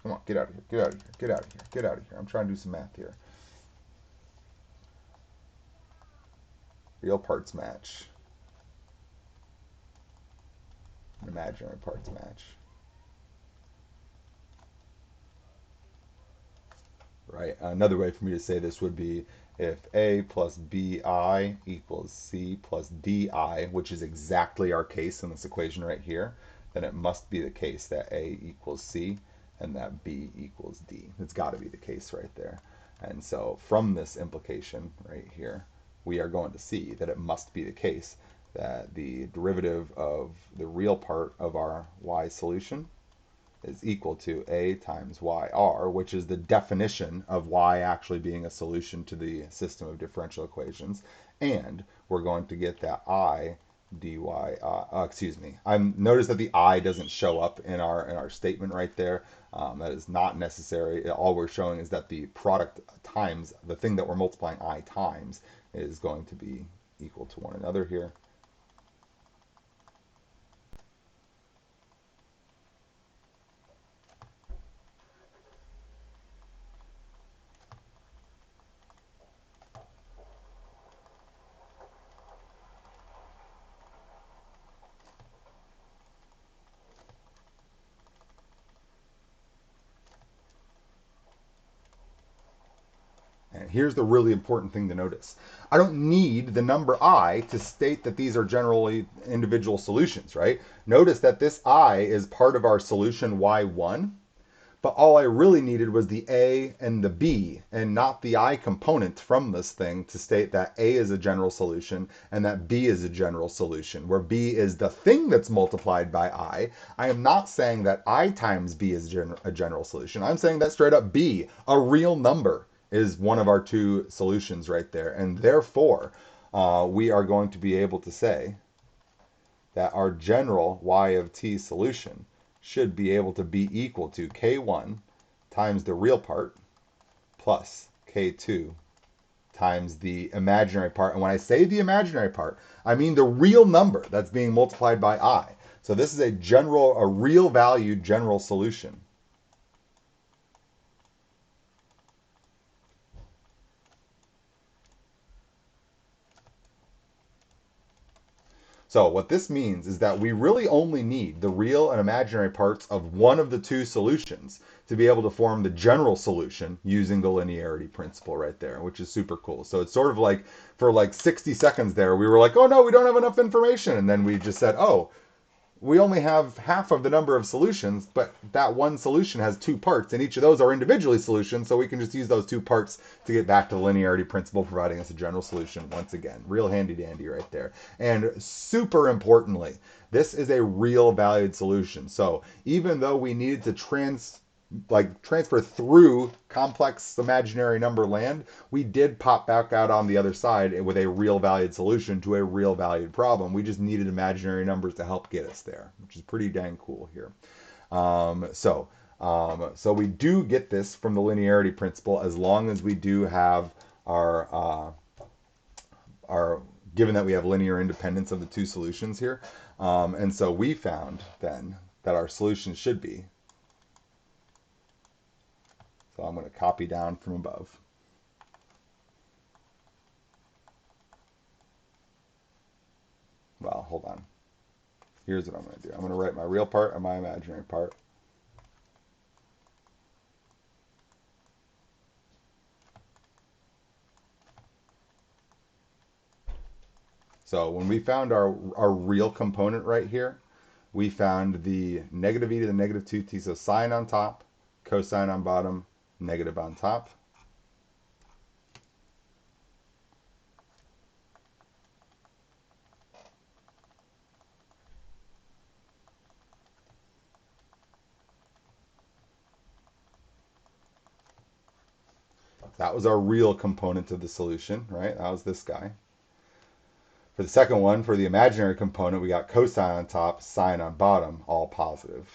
come on, get out of here, get out of here, get out of here, get out of here. I'm trying to do some math here. Real parts match. Imaginary parts match. Right? Another way for me to say this would be if A plus BI equals C plus DI, which is exactly our case in this equation right here, then it must be the case that A equals C and that B equals D. It's got to be the case right there. And so from this implication right here, we are going to see that it must be the case that the derivative of the real part of our y solution is equal to a times yr, which is the definition of y actually being a solution to the system of differential equations. And we're going to get that I dy, excuse me. Notice that the I doesn't show up in our statement right there. That is not necessary. All we're showing is that the product times the thing that we're multiplying I times is going to be equal to one another here. And here's the really important thing to notice. I don't need the number I to state that these are generally individual solutions, right? Notice that this I is part of our solution y1, but all I really needed was the A and the B and not the I component from this thing to state that A is a general solution and that B is a general solution, where B is the thing that's multiplied by I. I am not saying that I times B is a general solution. I'm saying that straight up B, a real number, is one of our two solutions right there. And therefore, we are going to be able to say that our general y of t solution should be able to be equal to k1 times the real part plus k2 times the imaginary part. And when I say the imaginary part, I mean the real number that's being multiplied by I. So this is a real valued general solution. So what this means is that we really only need the real and imaginary parts of one of the two solutions to be able to form the general solution using the linearity principle right there, which is super cool. So it's sort of like for like 60 seconds there, we were like, oh no, we don't have enough information. And then we just said, oh, we only have half of the number of solutions, but that one solution has two parts, and each of those are individually solutions, so we can just use those two parts to get back to the linearity principle, providing us a general solution once again. Real handy-dandy right there. And super importantly, this is a real valued solution. So even though we needed to transfer through complex imaginary number land, we did pop back out on the other side with a real valued solution to a real valued problem. We just needed imaginary numbers to help get us there, which is pretty dang cool here. So we do get this from the linearity principle as long as we do have our given that we have linear independence of the two solutions here. And so we found then that our solution should be, so I'm going to copy down from above. Well, hold on. Here's what I'm going to do. I'm going to write my real part and my imaginary part. So when we found our real component right here, we found the negative e to the negative 2t, so sine on top, cosine on bottom, negative on top. That was our real component of the solution, right? That was this guy. For the second one, for the imaginary component, we got cosine on top, sine on bottom, all positive.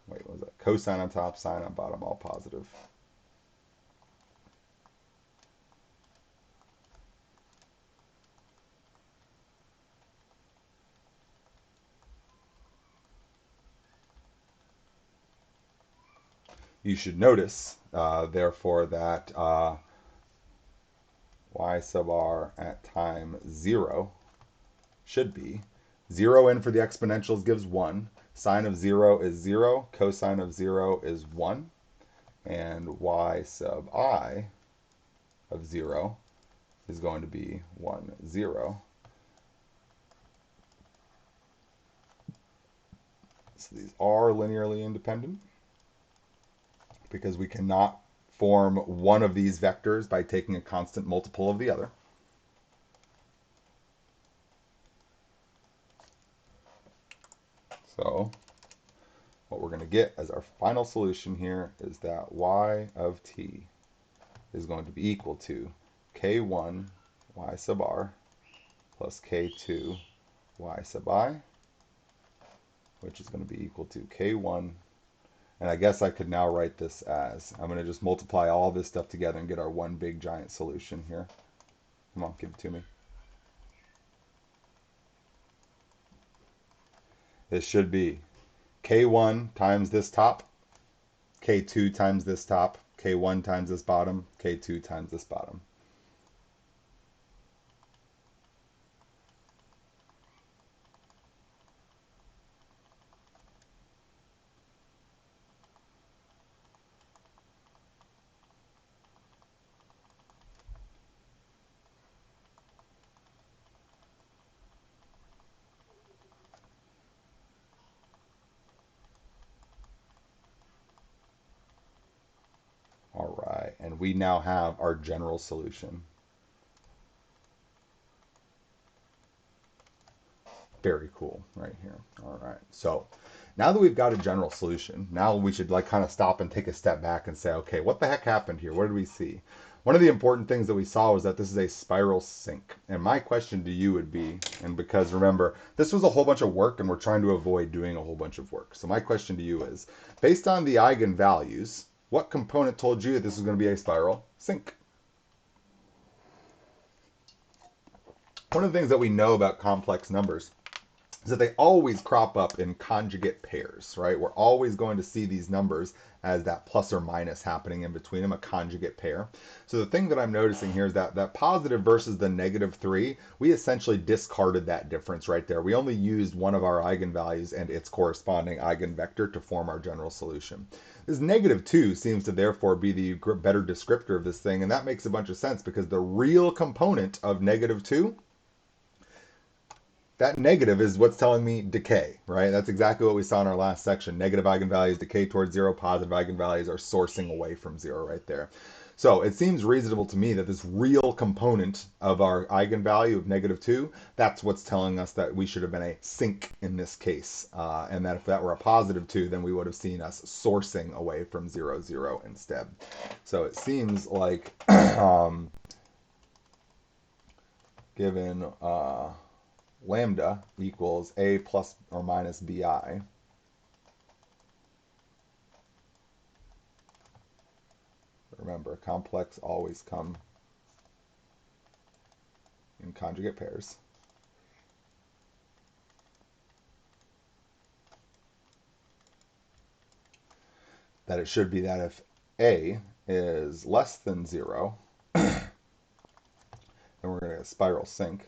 Wait, what was that? Cosine on top, sine on bottom, all positive. You should notice, therefore, that y sub r at time 0 should be 0 in for the exponentials gives 1. Sine of 0 is 0. Cosine of 0 is 1. And y sub I of 0 is going to be 1, 0. So these are linearly independent because we cannot form one of these vectors by taking a constant multiple of the other. So what we're going to get as our final solution here is that y of t is going to be equal to k1 y sub r plus k2 y sub I, which is going to be equal to k1. And I guess I could now write this as, I'm going to just multiply all this stuff together and get our one big giant solution here. Come on, give it to me. This should be k1 times this top, k2 times this top, k1 times this bottom, k2 times this bottom. All right, and we now have our general solution. Very cool right here. All right, so now that we've got a general solution, now we should like kind of stop and take a step back and say, okay, what the heck happened here? What did we see? One of the important things that we saw was that this is a spiral sink. And my question to you would be, and because remember, this was a whole bunch of work and we're trying to avoid doing a whole bunch of work. So my question to you is, based on the eigenvalues, what component told you that this was going to be a spiral sink? One of the things that we know about complex numbers is that they always crop up in conjugate pairs, right? We're always going to see these numbers as that plus or minus happening in between them, a conjugate pair. So the thing that I'm noticing here is that that positive versus the negative 3, we essentially discarded that difference right there. We only used one of our eigenvalues and its corresponding eigenvector to form our general solution. This negative 2 seems to therefore be the better descriptor of this thing, and that makes a bunch of sense because the real component of negative 2, that negative is what's telling me decay, right? That's exactly what we saw in our last section. Negative eigenvalues decay towards 0, positive eigenvalues are sourcing away from 0 right there. So it seems reasonable to me that this real component of our eigenvalue of negative 2, that's what's telling us that we should have been a sink in this case. And that if that were a positive 2, then we would have seen us sourcing away from 0, 0 instead. So it seems like given lambda equals a plus or minus bi. Remember, complex always come in conjugate pairs. That it should be that if a is less than 0, then we're going to get a spiral sink.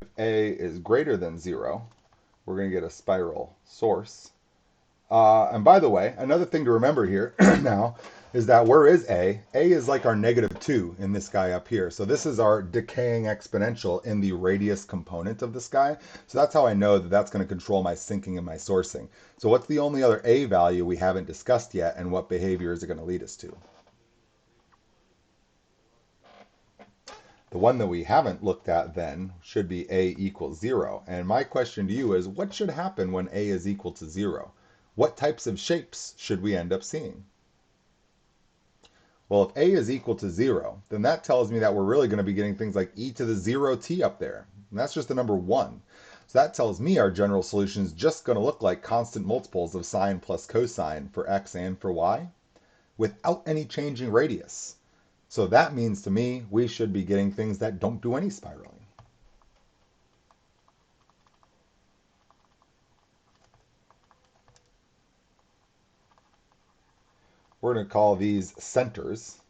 If A is greater than 0, we're going to get a spiral source. And by the way, another thing to remember here now is that where is A? A is like our -2 in this guy up here. So this is our decaying exponential in the radius component of this guy. So that's how I know that that's going to control my sinking and my sourcing. So what's the only other A value we haven't discussed yet, and what behavior is it going to lead us to? The one that we haven't looked at then should be A equals 0. And my question to you is, what should happen when A is equal to 0? What types of shapes should we end up seeing? Well, if A is equal to 0, then that tells me that we're really going to be getting things like e to the 0t up there. And that's just the number 1. So that tells me our general solution is just going to look like constant multiples of sine plus cosine for x and for y without any changing radius. So that means to me we should be getting things that don't do any spiraling. We're going to call these centers.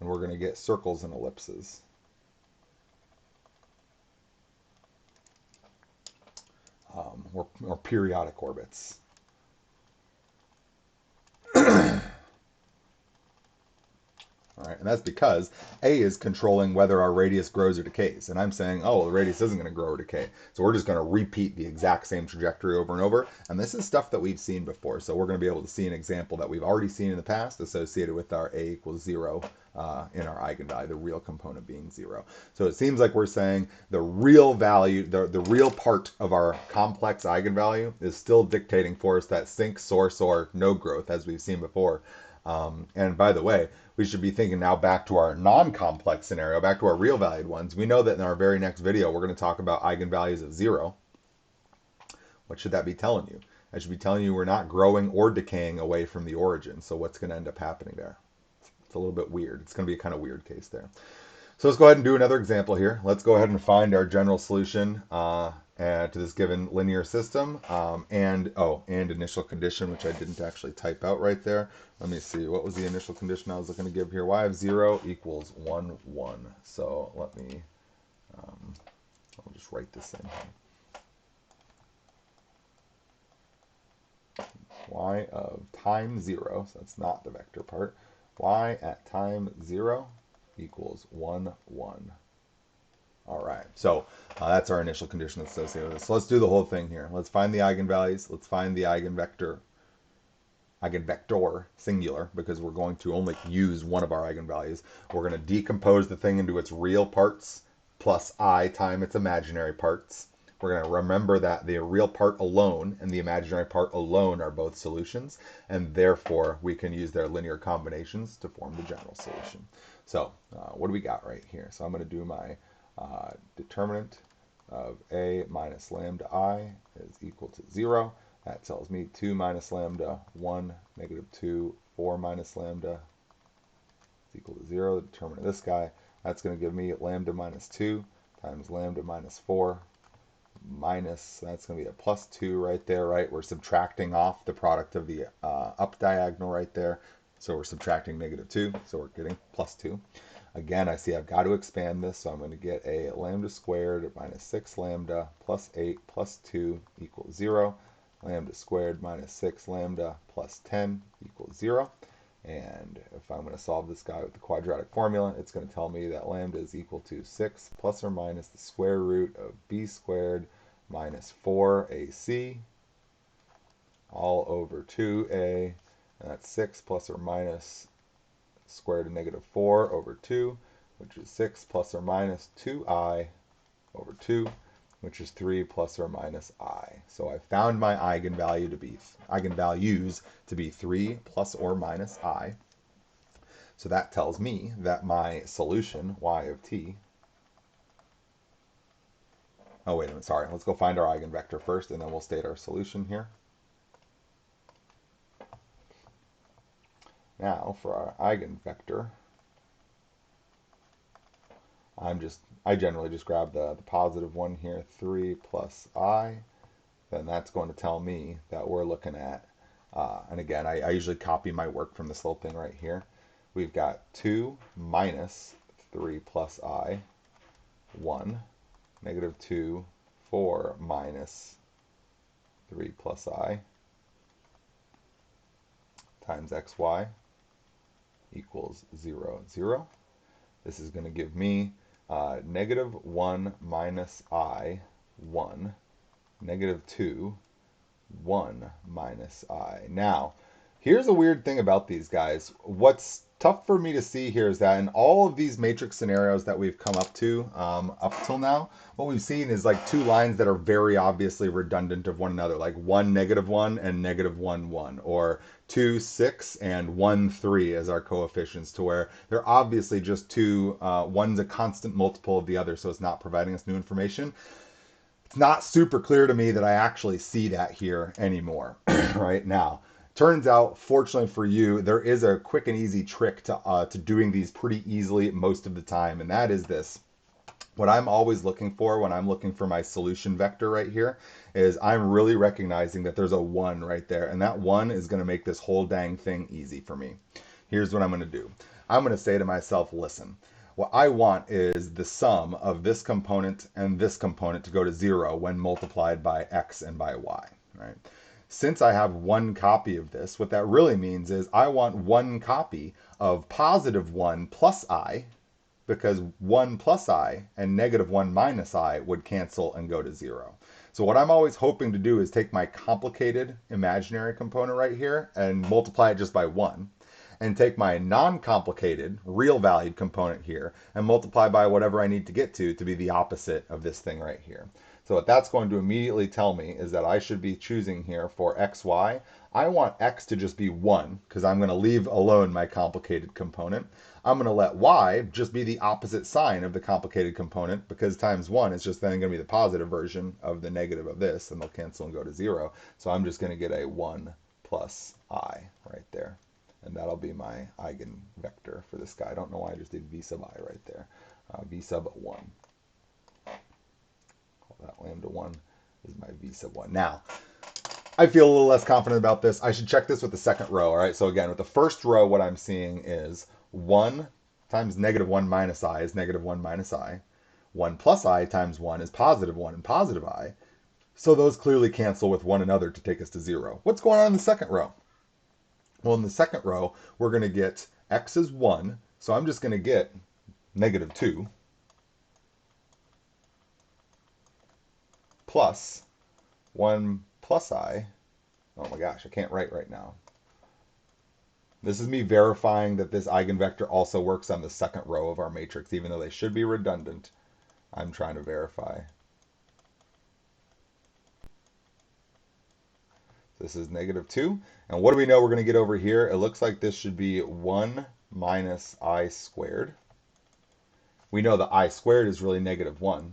And we're going to get circles and ellipses. Or periodic orbits. All right, and that's because A is controlling whether our radius grows or decays. And I'm saying, oh, the radius isn't going to grow or decay. So we're just going to repeat the exact same trajectory over and over. And this is stuff that we've seen before. So we're going to be able to see an example that we've already seen in the past associated with our A equals 0 in our eigenvalue, the real component being 0. So it seems like we're saying the real value, the real part of our complex eigenvalue is still dictating for us that sink, source, or no growth, as we've seen before. And by the way, we should be thinking now back to our non-complex scenario, back to our real valued ones. We know that in our very next video, we're going to talk about eigenvalues of 0. What should that be telling you? I should be telling you we're not growing or decaying away from the origin. So what's going to end up happening there? It's a little bit weird. It's going to be a kind of weird case there. So let's go ahead and do another example here. Let's go ahead and find our general solution to this given linear system and initial condition, which I didn't actually type out right there. Let me see. What was the initial condition I was looking to give here? Y of 0 equals 1, 1. So let me, I'll just write this in here. Y of time 0, so that's not the vector part. Y at time 0 equals 1, 1. All right, so that's our initial condition associated with this. So let's do the whole thing here. Let's find the eigenvalues. Let's find the eigenvector singular, because we're going to only use one of our eigenvalues. We're going to decompose the thing into its real parts plus I time its imaginary parts. We're going to remember that the real part alone and the imaginary part alone are both solutions, and therefore we can use their linear combinations to form the general solution. So what do we got right here? So I'm going to do my determinant of A minus lambda I is equal to 0. That tells me 2 minus lambda, 1, negative 2, 4 minus lambda is equal to 0. The determinant of this guy, that's going to give me lambda minus 2 times lambda minus 4 minus, that's going to be a plus 2 right there, right? We're subtracting off the product of the up diagonal right there. So we're subtracting negative 2, so we're getting plus 2. Again, I see I've got to expand this, so I'm going to get a lambda squared minus 6 lambda plus 8 plus 2 equals 0. Lambda squared minus 6 lambda plus 10 equals 0. And if I'm going to solve this guy with the quadratic formula, it's going to tell me that lambda is equal to 6 plus or minus the square root of b squared minus 4ac all over 2a. And that's 6 plus or minus square root of negative 4 over 2, which is 6 plus or minus 2i over 2, which is 3 plus or minus I. So I found my eigenvalues to be 3 plus or minus I. So that tells me that my solution, y of t, oh wait a minute, sorry, let's go find our eigenvector first and then we'll state our solution here. Now for our eigenvector, I generally just grab the positive one here, 3 plus I. Then that's going to tell me that we're looking at, and again, I usually copy my work from this little thing right here. We've got 2 minus 3 plus I, 1, negative 2, 4 minus 3 plus I times xy equals 0, 0. This is going to give me negative 1 minus I, 1, negative 2, 1 minus I. Now, here's a weird thing about these guys. What's tough for me to see here is that in all of these matrix scenarios that we've come up to up till now, what we've seen is like two lines that are very obviously redundant of one another, like 1, negative 1 and negative 1, 1, or 2, 6 and 1, 3 as our coefficients, to where they're obviously just two, one's a constant multiple of the other, so it's not providing us new information. It's not super clear to me that I actually see that here anymore. Right now, turns out, fortunately for you, there is a quick and easy trick to doing these pretty easily most of the time, and that is this. What I'm always looking for when I'm looking for my solution vector right here is I'm really recognizing that there's a 1 right there, and that 1 is going to make this whole dang thing easy for me. Here's what I'm going to do. I'm going to say to myself, listen, what I want is the sum of this component and this component to go to 0 when multiplied by x and by y, right? Since I have one copy of this, what that really means is I want one copy of positive 1 plus I, because 1 plus I and negative 1 minus I would cancel and go to 0. So what I'm always hoping to do is take my complicated imaginary component right here and multiply it just by 1. And take my non-complicated, real-valued component here and multiply by whatever I need to get to be the opposite of this thing right here. So what that's going to immediately tell me is that I should be choosing here for xy. I want x to just be 1, because I'm going to leave alone my complicated component. I'm going to let y just be the opposite sign of the complicated component, because times 1 is just then going to be the positive version of the negative of this, and they'll cancel and go to 0. So I'm just going to get a 1 plus I right there. And that'll be my eigenvector for this guy. I don't know why I just did v sub I right there. V sub 1. Call that lambda 1 is my v sub 1. Now, I feel a little less confident about this. I should check this with the second row, all right? So again, with the first row, what I'm seeing is 1 times negative 1 minus I is negative 1 minus I. 1 plus I times 1 is positive 1 and positive I. So those clearly cancel with one another to take us to 0. What's going on in the second row? Well, in the second row, we're going to get x is 1, so I'm just going to get negative 2 plus 1 plus I. Oh my gosh, I can't write right now. This is me verifying that this eigenvector also works on the second row of our matrix, even though they should be redundant. I'm trying to verify. This is negative 2. And what do we know we're going to get over here? It looks like this should be 1 minus I squared. We know that I squared is really negative 1.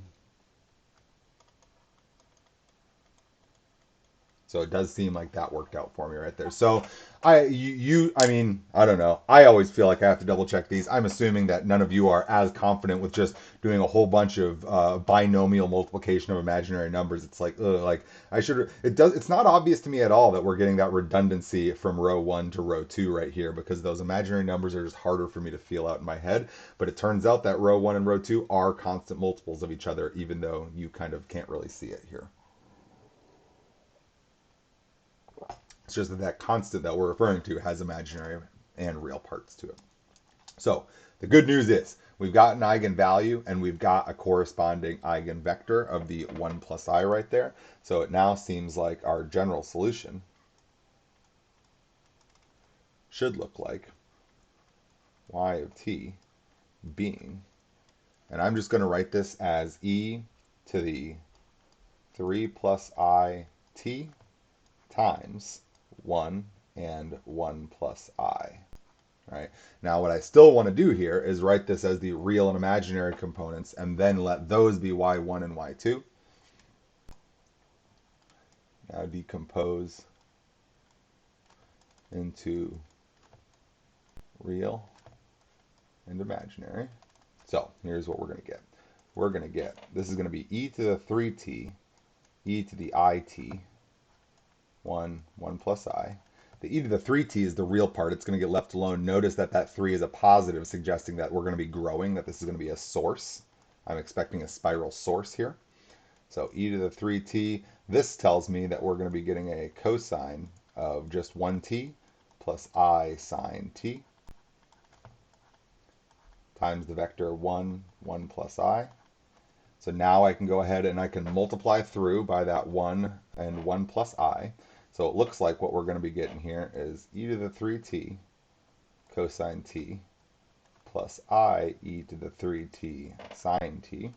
So it does seem like that worked out for me right there. So I mean, I don't know. I always feel like I have to double check these. I'm assuming that none of you are as confident with just doing a whole bunch of binomial multiplication of imaginary numbers. It's like, ugh, like I should. It's not obvious to me at all that we're getting that redundancy from row 1 to row 2 right here, because those imaginary numbers are just harder for me to feel out in my head. But it turns out that row 1 and row 2 are constant multiples of each other, even though you kind of can't really see it here. It's just that constant that we're referring to has imaginary and real parts to it. So the good news is we've got an eigenvalue and we've got a corresponding eigenvector of the 1 plus I right there. So it now seems like our general solution should look like y of t being, and I'm just going to write this as e to the 3 plus I t times 1 and 1 plus I. Right? Now what I still want to do here is write this as the real and imaginary components and then let those be y1 and y2. Now decompose into real and imaginary. So here's what we're going to get. We're going to get, this is going to be e to the 3t, e to the it, 1 plus I. The e to the 3t is the real part. It's going to get left alone. Notice that that 3 is a positive, suggesting that we're going to be growing, that this is going to be a source. I'm expecting a spiral source here. So e to the 3t, this tells me that we're going to be getting a cosine of just 1t plus I sine t times the vector 1, 1 plus I. So now I can go ahead and I can multiply through by that 1 and 1 plus I. So it looks like what we're going to be getting here is e to the 3t cosine t plus I e to the 3t sine t.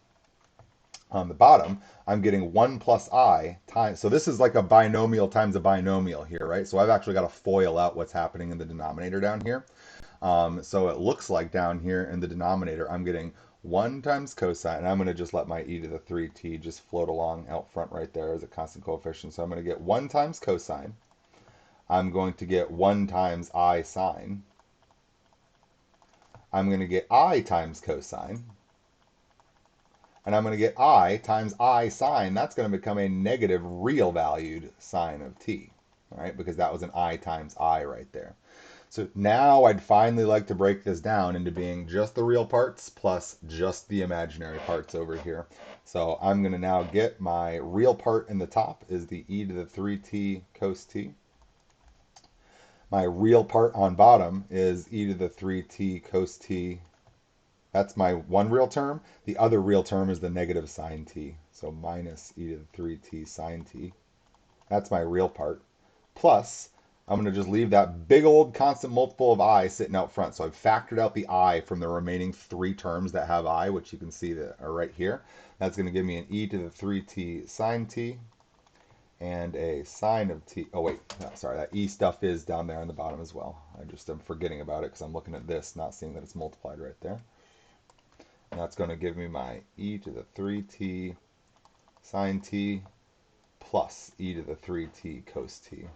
On the bottom, I'm getting 1 plus I times, so this is like a binomial times a binomial here, right? So I've actually got to FOIL out what's happening in the denominator down here. So it looks like down here in the denominator, I'm getting 1 times cosine, and I'm going to just let my e to the 3t just float along out front right there as a constant coefficient. So I'm going to get 1 times cosine. I'm going to get 1 times I sine. I'm going to get I times cosine. And I'm going to get I times I sine. That's going to become a negative real valued sine of t, all right? Because that was an I times I right there. So now I'd finally like to break this down into being just the real parts plus just the imaginary parts over here. So I'm going to now get my real part in the top is the e to the 3t cos t. My real part on bottom is e to the 3t cos t. That's my one real term. The other real term is the negative sine t. So minus e to the 3t sine t. That's my real part. Plus, I'm going to just leave that big old constant multiple of I sitting out front. So I've factored out the I from the remaining 3 terms that have I, which you can see that are right here. That's going to give me an e to the 3t sine t and a sine of t. Oh, wait. No, sorry. That e stuff is down there on the bottom as well. I just am forgetting about it because I'm looking at this, not seeing that it's multiplied right there. And that's going to give me my e to the 3t sine t plus e to the 3t cos t.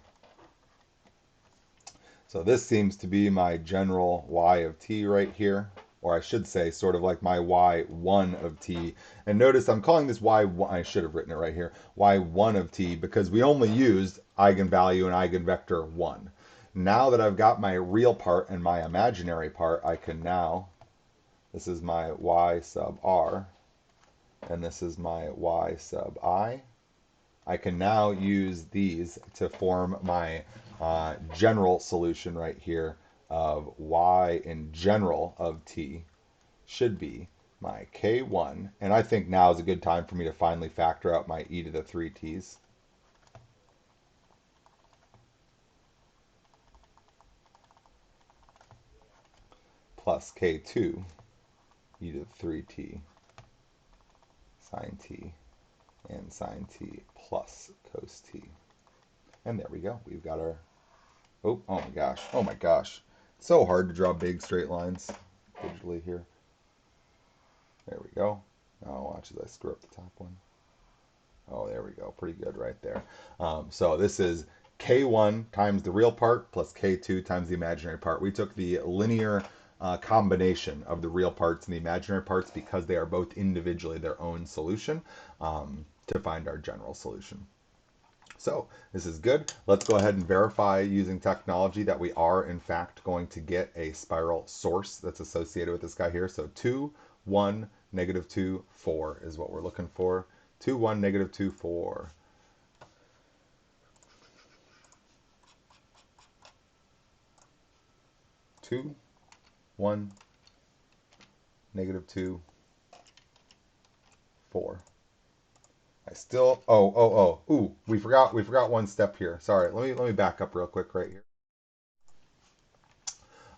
So this seems to be my general y of t right here, or I should say sort of like my y1 of t. And notice I'm calling this y1, I should have written it right here, y1 of t, because we only used eigenvalue and eigenvector 1. Now that I've got my real part and my imaginary part, I can now, this is my y sub r, and this is my y sub I. I can now use these to form my general solution right here of y in general of t should be my k1. And I think now is a good time for me to finally factor out my e to the 3t's. Plus k2 e to the 3t sine t and sine t plus cos t. And there we go. We've got our, oh my gosh, oh my gosh. It's so hard to draw big straight lines digitally here. There we go. Oh, watch as I screw up the top one. Oh, there we go. Pretty good right there. So this is K1 times the real part plus K2 times the imaginary part. We took the linear combination of the real parts and the imaginary parts because they are both individually their own solution to find our general solution. So this is good. Let's go ahead and verify using technology that we are in fact going to get a spiral source that's associated with this guy here. So 2, 1, negative 2, 4 is what we're looking for. 2, 1, negative 2, 4. Two, 1, negative 2, 4. I still, ooh, we forgot one step here. Sorry, let me back up real quick right here.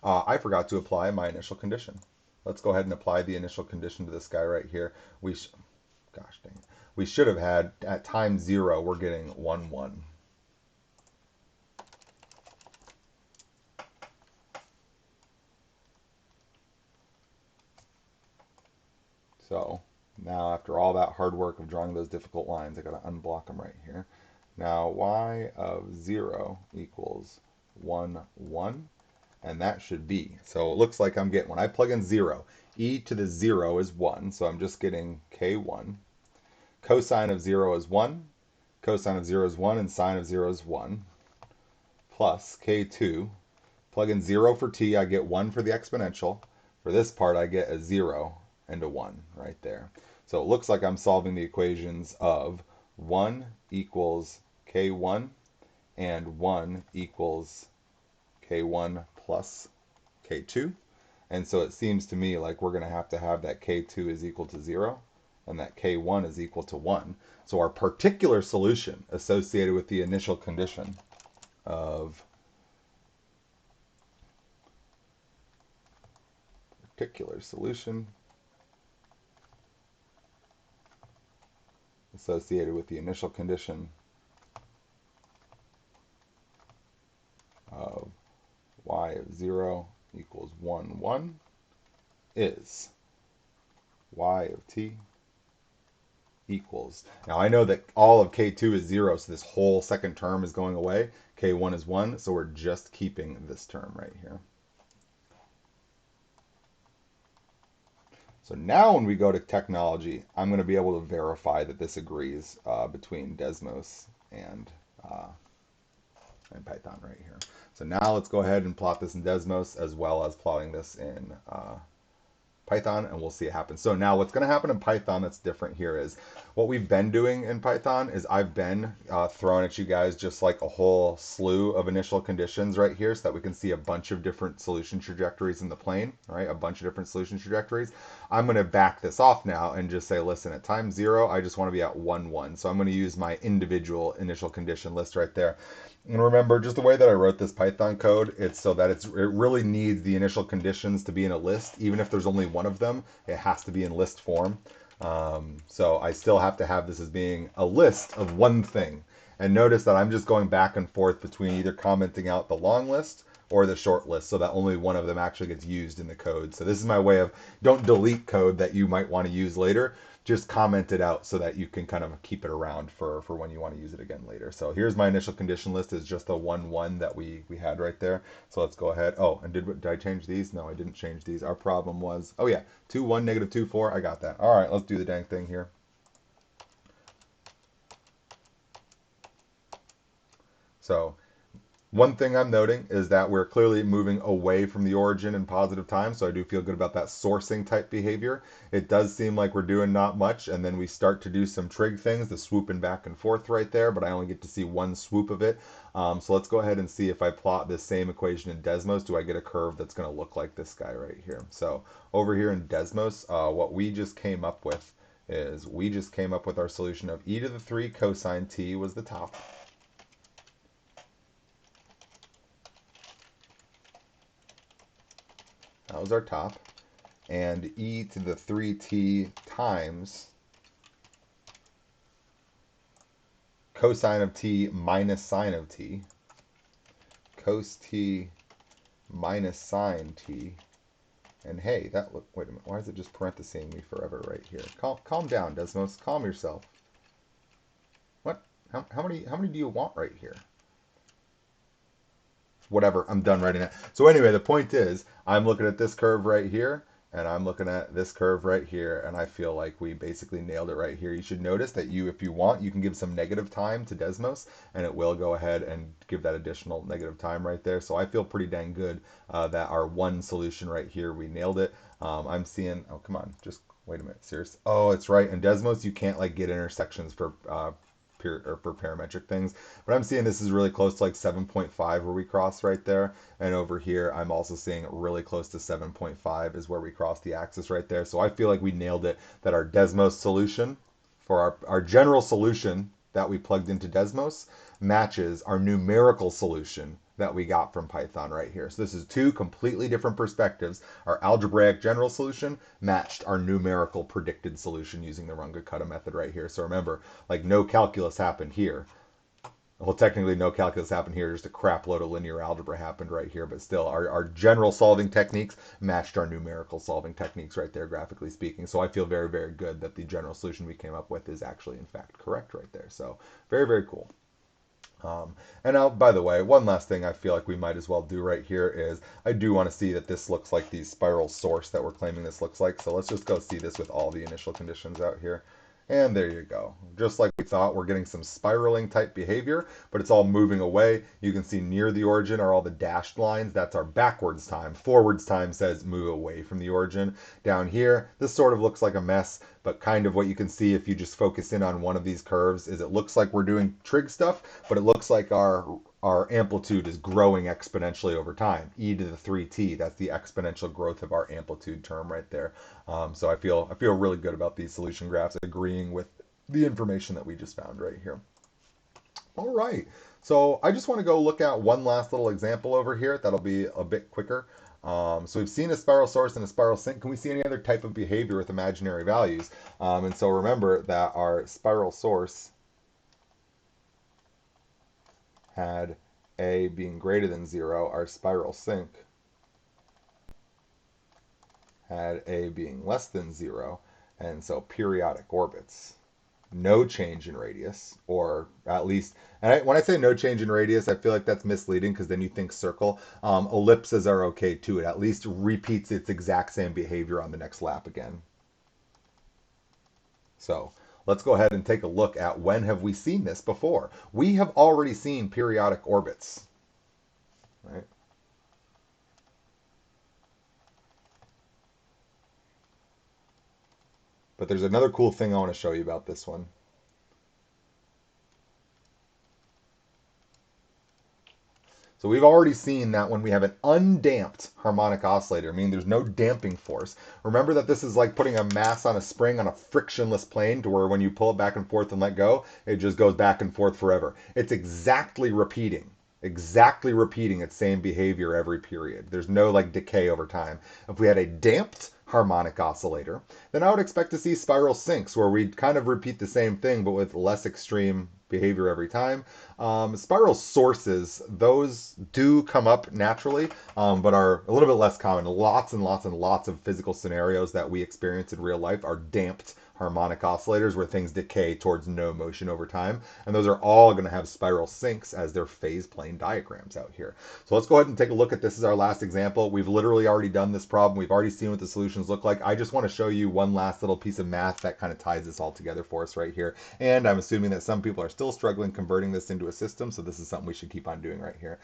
I forgot to apply my initial condition. Let's go ahead and apply the initial condition to this guy right here. Gosh dang it. We should have had, at time 0, we're getting 1, 1. So now after all that hard work of drawing those difficult lines, I got to unblock them right here. Now y of 0 equals 1, 1. And that should be. So it looks like I'm getting, when I plug in 0, e to the 0 is 1, so I'm just getting k1. Cosine of 0 is 1, cosine of 0 is 1, and sine of 0 is 1. plus K2. Plug in 0 for t, I get 1 for the exponential. For this part, I get a 0 and a 1 right there. So it looks like I'm solving the equations of 1 equals K1 and 1 equals K1 plus K2. And so it seems to me like we're going to have that K2 is equal to 0 and that K1 is equal to 1. So our particular solution associated with the initial condition of particular solution associated with the initial condition of y of 0 equals 1, 1 is y of t equals. Now I know that all of K2 is 0, so this whole second term is going away. K1 is 1, so we're just keeping this term right here. So now when we go to technology, I'm going to be able to verify that this agrees between Desmos and Python right here. So now let's go ahead and plot this in Desmos as well as plotting this in Python, and we'll see it happen. So now what's going to happen in Python that's different here is what we've been doing in Python is I've been throwing at you guys just like a whole slew of initial conditions right here so that we can see a bunch of different solution trajectories in the plane, right? A bunch of different solution trajectories. I'm going to back this off now and just say, listen, at time 0, I just want to be at 1, 1. So I'm going to use my individual initial condition list right there. And remember, just the way that I wrote this Python code, it's so that it really needs the initial conditions to be in a list. Even if there's only one of them, it has to be in list form. So I still have to have this as being a list of one thing. And notice that I'm just going back and forth between either commenting out the long list or the short list so that only one of them actually gets used in the code. So this is my way of don't delete code that you might want to use later. Just comment it out so that you can kind of keep it around for when you want to use it again later. So here's my initial condition list is just the 1, 1 that we had right there. So let's go ahead. Oh, and did I change these? No, I didn't change these. Our problem was, oh yeah, 2, 1, negative 2, 4. I got that. All right, let's do the dang thing here. So one thing I'm noting is that we're clearly moving away from the origin in positive time, so I do feel good about that sourcing type behavior. It does seem like we're doing not much, and then we start to do some trig things, the swooping back and forth right there, but I only get to see one swoop of it. So let's go ahead and see if I plot this same equation in Desmos, do I get a curve that's going to look like this guy right here. So over here in Desmos, what we just came up with is we just came up with our solution of e to the 3 cosine t was the top. That was our top. And e to the 3t times cosine of t minus sine of t. Cos t minus sine t. And hey, that look, wait a minute, why is it just parenthesing me forever right here? Calm down, Desmos. Calm yourself. What? How many do you want right here? Whatever, I'm done writing it. So anyway, the point is, I'm looking at this curve right here, and I'm looking at this curve right here, and I feel like we basically nailed it right here. You should notice that if you want, you can give some negative time to Desmos, and it will go ahead and give that additional negative time right there. So I feel pretty dang good that our one solution right here, we nailed it. I'm seeing, oh, come on, just wait a minute, serious. Oh, it's right. In Desmos, you can't like get intersections for parametric things, but I'm seeing this is really close to like 7.5 where we cross right there, and over here I'm also seeing really close to 7.5 is where we cross the axis right there. So I feel like we nailed it, that our Desmos solution for our general solution that we plugged into Desmos matches our numerical solution that we got from Python right here. So this is two completely different perspectives. Our algebraic general solution matched our numerical predicted solution using the Runge-Kutta method right here. So remember, like no calculus happened here. Well, technically no calculus happened here, just a crap load of linear algebra happened right here, but still our general solving techniques matched our numerical solving techniques right there, graphically speaking. So I feel very, very good that the general solution we came up with is actually in fact correct right there. So very, very cool. And now, by the way, one last thing I feel like we might as well do right here is I do want to see that this looks like the spiral source that we're claiming this looks like. So let's just go see this with all the initial conditions out here. And there you go. Just like we thought, we're getting some spiraling type behavior, but it's all moving away. You can see near the origin are all the dashed lines. That's our backwards time. Forwards time says move away from the origin. Down here, this sort of looks like a mess, but kind of what you can see if you just focus in on one of these curves is it looks like we're doing trig stuff, but it looks like our amplitude is growing exponentially over time. E to the 3t, that's the exponential growth of our amplitude term right there. So I feel really good about these solution graphs, agreeing with the information that we just found right here. All right, so I just want to go look at one last little example over here. That'll be a bit quicker. So we've seen a spiral source and a spiral sink. Can we see any other type of behavior with imaginary values? And so remember that our spiral source had a being greater than 0. Our spiral sink had a being less than 0. And so periodic orbits. No change in radius, or at least, and when I say no change in radius, I feel like that's misleading because then you think circle. Ellipses are okay too. It at least repeats its exact same behavior on the next lap again. So let's go ahead and take a look at when have we seen this before. We have already seen periodic orbits, right? But there's another cool thing I want to show you about this one. So we've already seen that when we have an undamped harmonic oscillator, meaning there's no damping force. Remember that this is like putting a mass on a spring on a frictionless plane to where when you pull it back and forth and let go, it just goes back and forth forever. It's exactly repeating its same behavior every period. There's no like decay over time. If we had a damped harmonic oscillator, then I would expect to see spiral sinks where we'd kind of repeat the same thing but with less extreme behavior every time. Spiral sources, those do come up naturally, but are a little bit less common. Lots and lots and lots of physical scenarios that we experience in real life are damped harmonic oscillators where things decay towards no motion over time. And those are all going to have spiral sinks as their phase plane diagrams out here. So let's go ahead and take a look at this as our last example. We've literally already done this problem. We've already seen what the solutions look like. I just want to show you one last little piece of math that kind of ties this all together for us right here. And I'm assuming that some people are still struggling converting this into a system, so this is something we should keep on doing right here.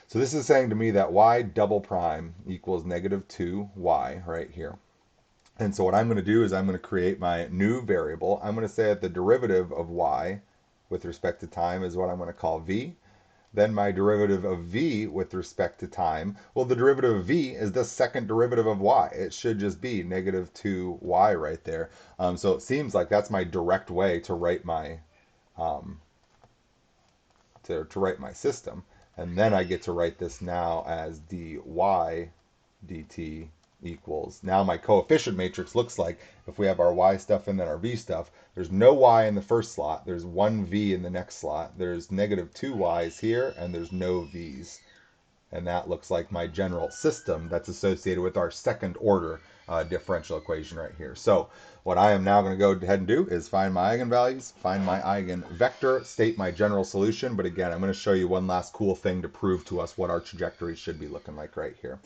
So this is saying to me that y double prime equals negative 2y right here. And so what I'm going to do is I'm going to create my new variable. I'm going to say that the derivative of y with respect to time is what I'm going to call v. Then my derivative of v with respect to time, well, the derivative of v is the second derivative of y. It should just be negative 2y right there. So it seems like that's my direct way to write my to write my system. And then I get to write this now as dy dt equals, now my coefficient matrix looks like, if we have our y stuff and then our v stuff, there's no y in the first slot, there's one v in the next slot, there's negative 2 y's here, and there's no v's. And that looks like my general system that's associated with our second order differential equation right here. So what I am now going to go ahead and do is find my eigenvalues, find my eigenvector, state my general solution. But again, I'm going to show you one last cool thing to prove to us what our trajectory should be looking like right here.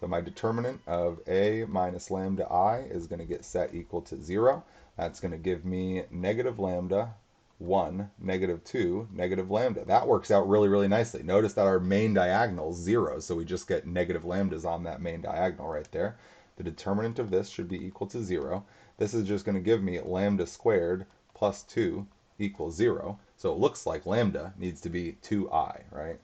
So my determinant of a minus lambda I is going to get set equal to 0. That's going to give me negative lambda 1, negative 2, negative lambda. That works out really, really nicely. Notice that our main diagonal is 0, so we just get negative lambdas on that main diagonal right there. The determinant of this should be equal to 0. This is just going to give me lambda squared plus 2 equals 0. So it looks like lambda needs to be 2i, right?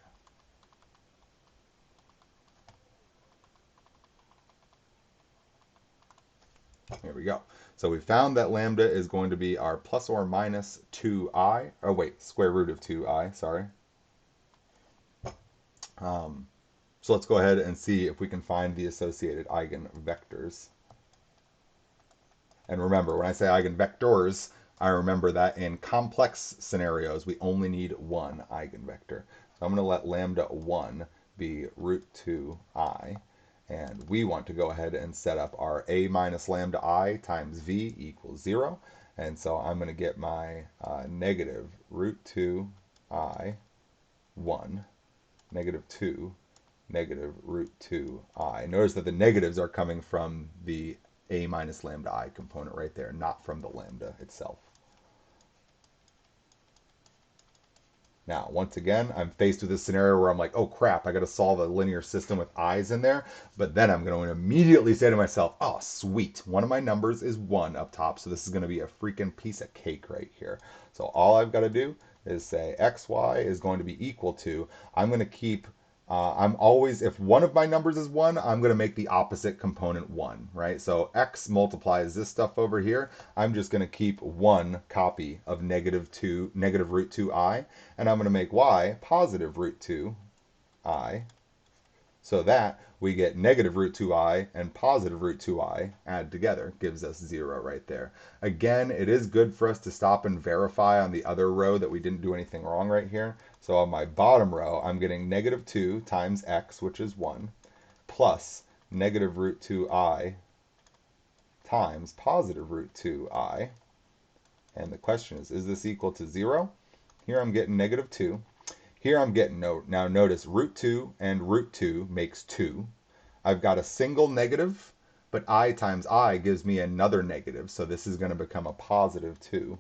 Here we go. So we found that lambda is going to be our plus or minus 2i, oh wait, square root of 2i, sorry. So let's go ahead and see if we can find the associated eigenvectors. And remember, when I say eigenvectors, I remember that in complex scenarios, we only need one eigenvector. So I'm going to let lambda 1 be root 2i. And we want to go ahead and set up our a minus lambda I times v equals 0. And so I'm going to get my negative root 2i 1, negative 2, negative root 2i. Notice that the negatives are coming from the a minus lambda I component right there, not from the lambda itself. Now, once again, I'm faced with this scenario where I'm like, oh crap, I got to solve a linear system with i's in there. But then I'm going to immediately say to myself, oh, sweet. One of my numbers is 1 up top. So this is going to be a freaking piece of cake right here. So all I've got to do is say xy is going to be equal to, I'm going to keep I'm always, if one of my numbers is 1, I'm going to make the opposite component 1, right? So x multiplies this stuff over here. I'm just going to keep 1 copy of negative root 2i, and I'm going to make y positive root 2i, so that we get negative root 2i and positive root 2i add together gives us 0 right there. Again, it is good for us to stop and verify on the other row that we didn't do anything wrong right here. So on my bottom row, I'm getting negative 2 times x, which is 1, plus negative root 2i times positive root 2i. And the question is this equal to 0? Here I'm getting negative 2. Here I'm getting, now notice root 2 and root 2 makes 2. I've got a single negative, but I times I gives me another negative, so this is going to become a positive 2.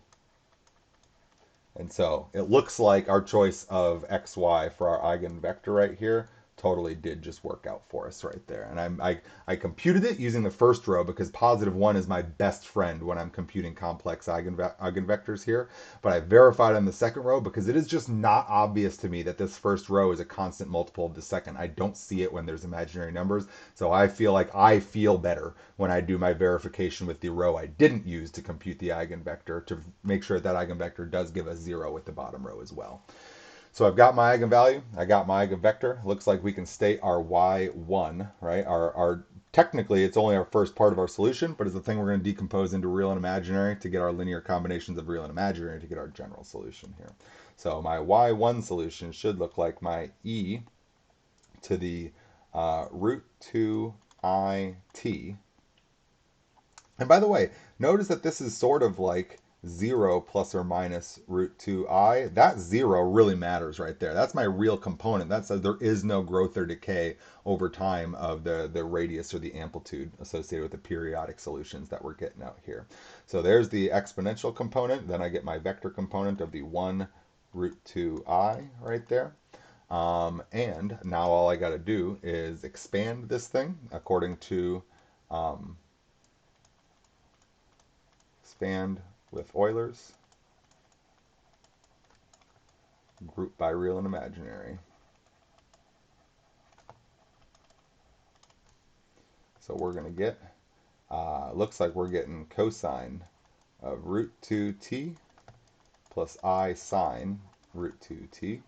And so it looks like our choice of xy for our eigenvector right here totally did just work out for us right there. And I computed it using the first row because positive 1 is my best friend when I'm computing complex eigenvectors here. But I verified on the second row because it is just not obvious to me that this first row is a constant multiple of the second. I don't see it when there's imaginary numbers. So I feel like I feel better when I do my verification with the row I didn't use to compute the eigenvector to make sure that eigenvector does give us 0 with the bottom row as well. So I've got my eigenvalue, I got my eigenvector. Looks like we can state our y1, right? Our technically it's only our first part of our solution, but it's the thing we're going to decompose into real and imaginary to get our linear combinations of real and imaginary to get our general solution here. So my y1 solution should look like my e to the root 2it. And by the way, notice that this is sort of like 0 plus or minus root 2i. That 0 really matters right there. That's my real component. That says there is no growth or decay over time of the radius or the amplitude associated with the periodic solutions that we're getting out here. So there's the exponential component. Then I get my vector component of the 1 root 2i right there. And now all I got to do is expand this thing according to expand with Eulers, group by real and imaginary. So we're going to get, looks like we're getting cosine of root 2t plus I sine root 2t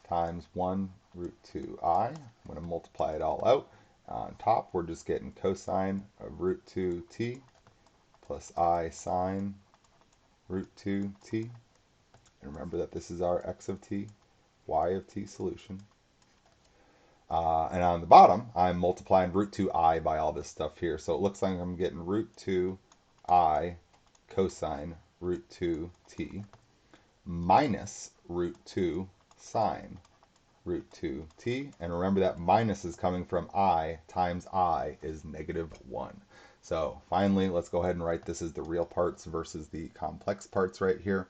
times 1 root 2i. I'm going to multiply it all out. On top, we're just getting cosine of root 2t plus I sine root 2t. And remember that this is our x of t, y of t solution. And on the bottom, I'm multiplying root 2i by all this stuff here. So it looks like I'm getting root 2i cosine root 2t minus root 2 sine root 2t. And remember that minus is coming from I times I is negative 1. So finally, let's go ahead and write this as the real parts versus the complex parts right here.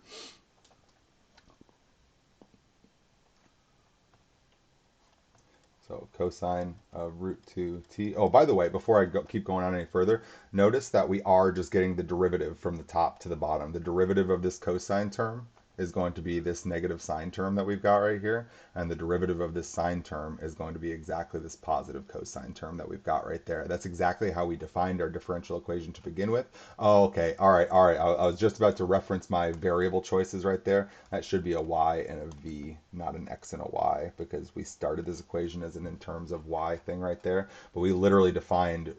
So cosine of root 2t. Oh, by the way, before I keep going on any further, notice that we are just getting the derivative from the top to the bottom. The derivative of this cosine term is going to be this negative sine term that we've got right here, and the derivative of this sine term is going to be exactly this positive cosine term that we've got right there. That's exactly how we defined our differential equation to begin with. Oh, okay, all right. I was just about to reference my variable choices right there. That should be a y and a v, not an x and a y, because we started this equation as an in terms of y thing right there, but we literally defined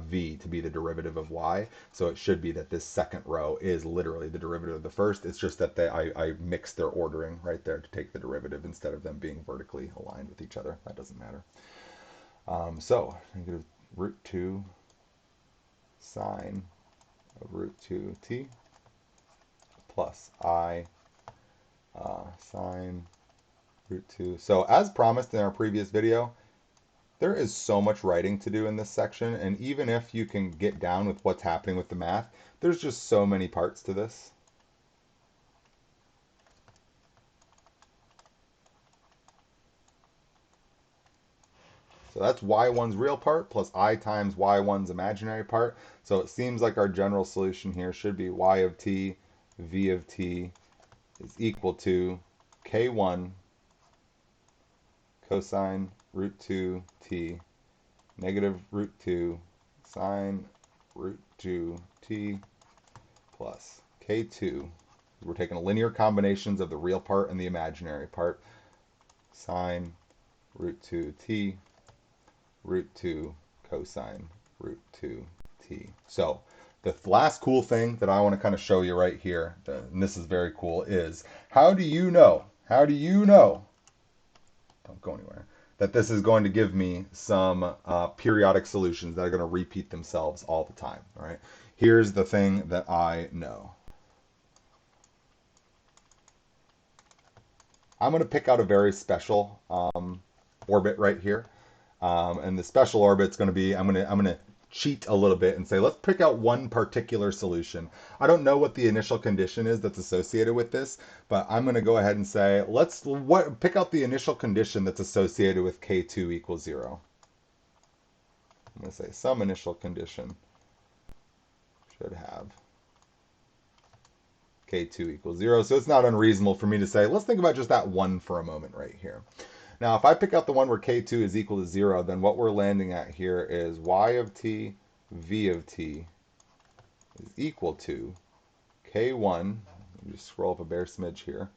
v to be the derivative of y, so it should be that this second row is literally the derivative of the first. It's just that I mixed their ordering right there to take the derivative instead of them being vertically aligned with each other. That doesn't matter. So negative root 2 sine of root 2t plus I sine root 2. So as promised in our previous video, there is so much writing to do in this section, and even if you can get down with what's happening with the math, there's just so many parts to this. So that's y1's real part plus I times y1's imaginary part. So it seems like our general solution here should be y of t, v of t is equal to k1 cosine root 2 t negative root 2 sine root 2 t plus k2. We're taking linear combinations of the real part and the imaginary part. Sine root 2 t root 2 cosine root 2 t. So the last cool thing that I want to kind of show you right here, and this is very cool, is how do you know, don't go anywhere, that this is going to give me some periodic solutions that are going to repeat themselves all the time, all right? Here's the thing that I know. I'm going to pick out a very special orbit right here. And the special orbit's going to be, I'm going to cheat a little bit and say, let's pick out one particular solution. I don't know what the initial condition is that's associated with this, but I'm going to go ahead and say, pick out the initial condition that's associated with K2 equals 0. I'm going to say some initial condition should have K2 equals 0. So it's not unreasonable for me to say, let's think about just that one for a moment right here. Now, if I pick out the one where K2 is equal to 0, then what we're landing at here is y of t, v of t is equal to K1, just scroll up a bare smidge here,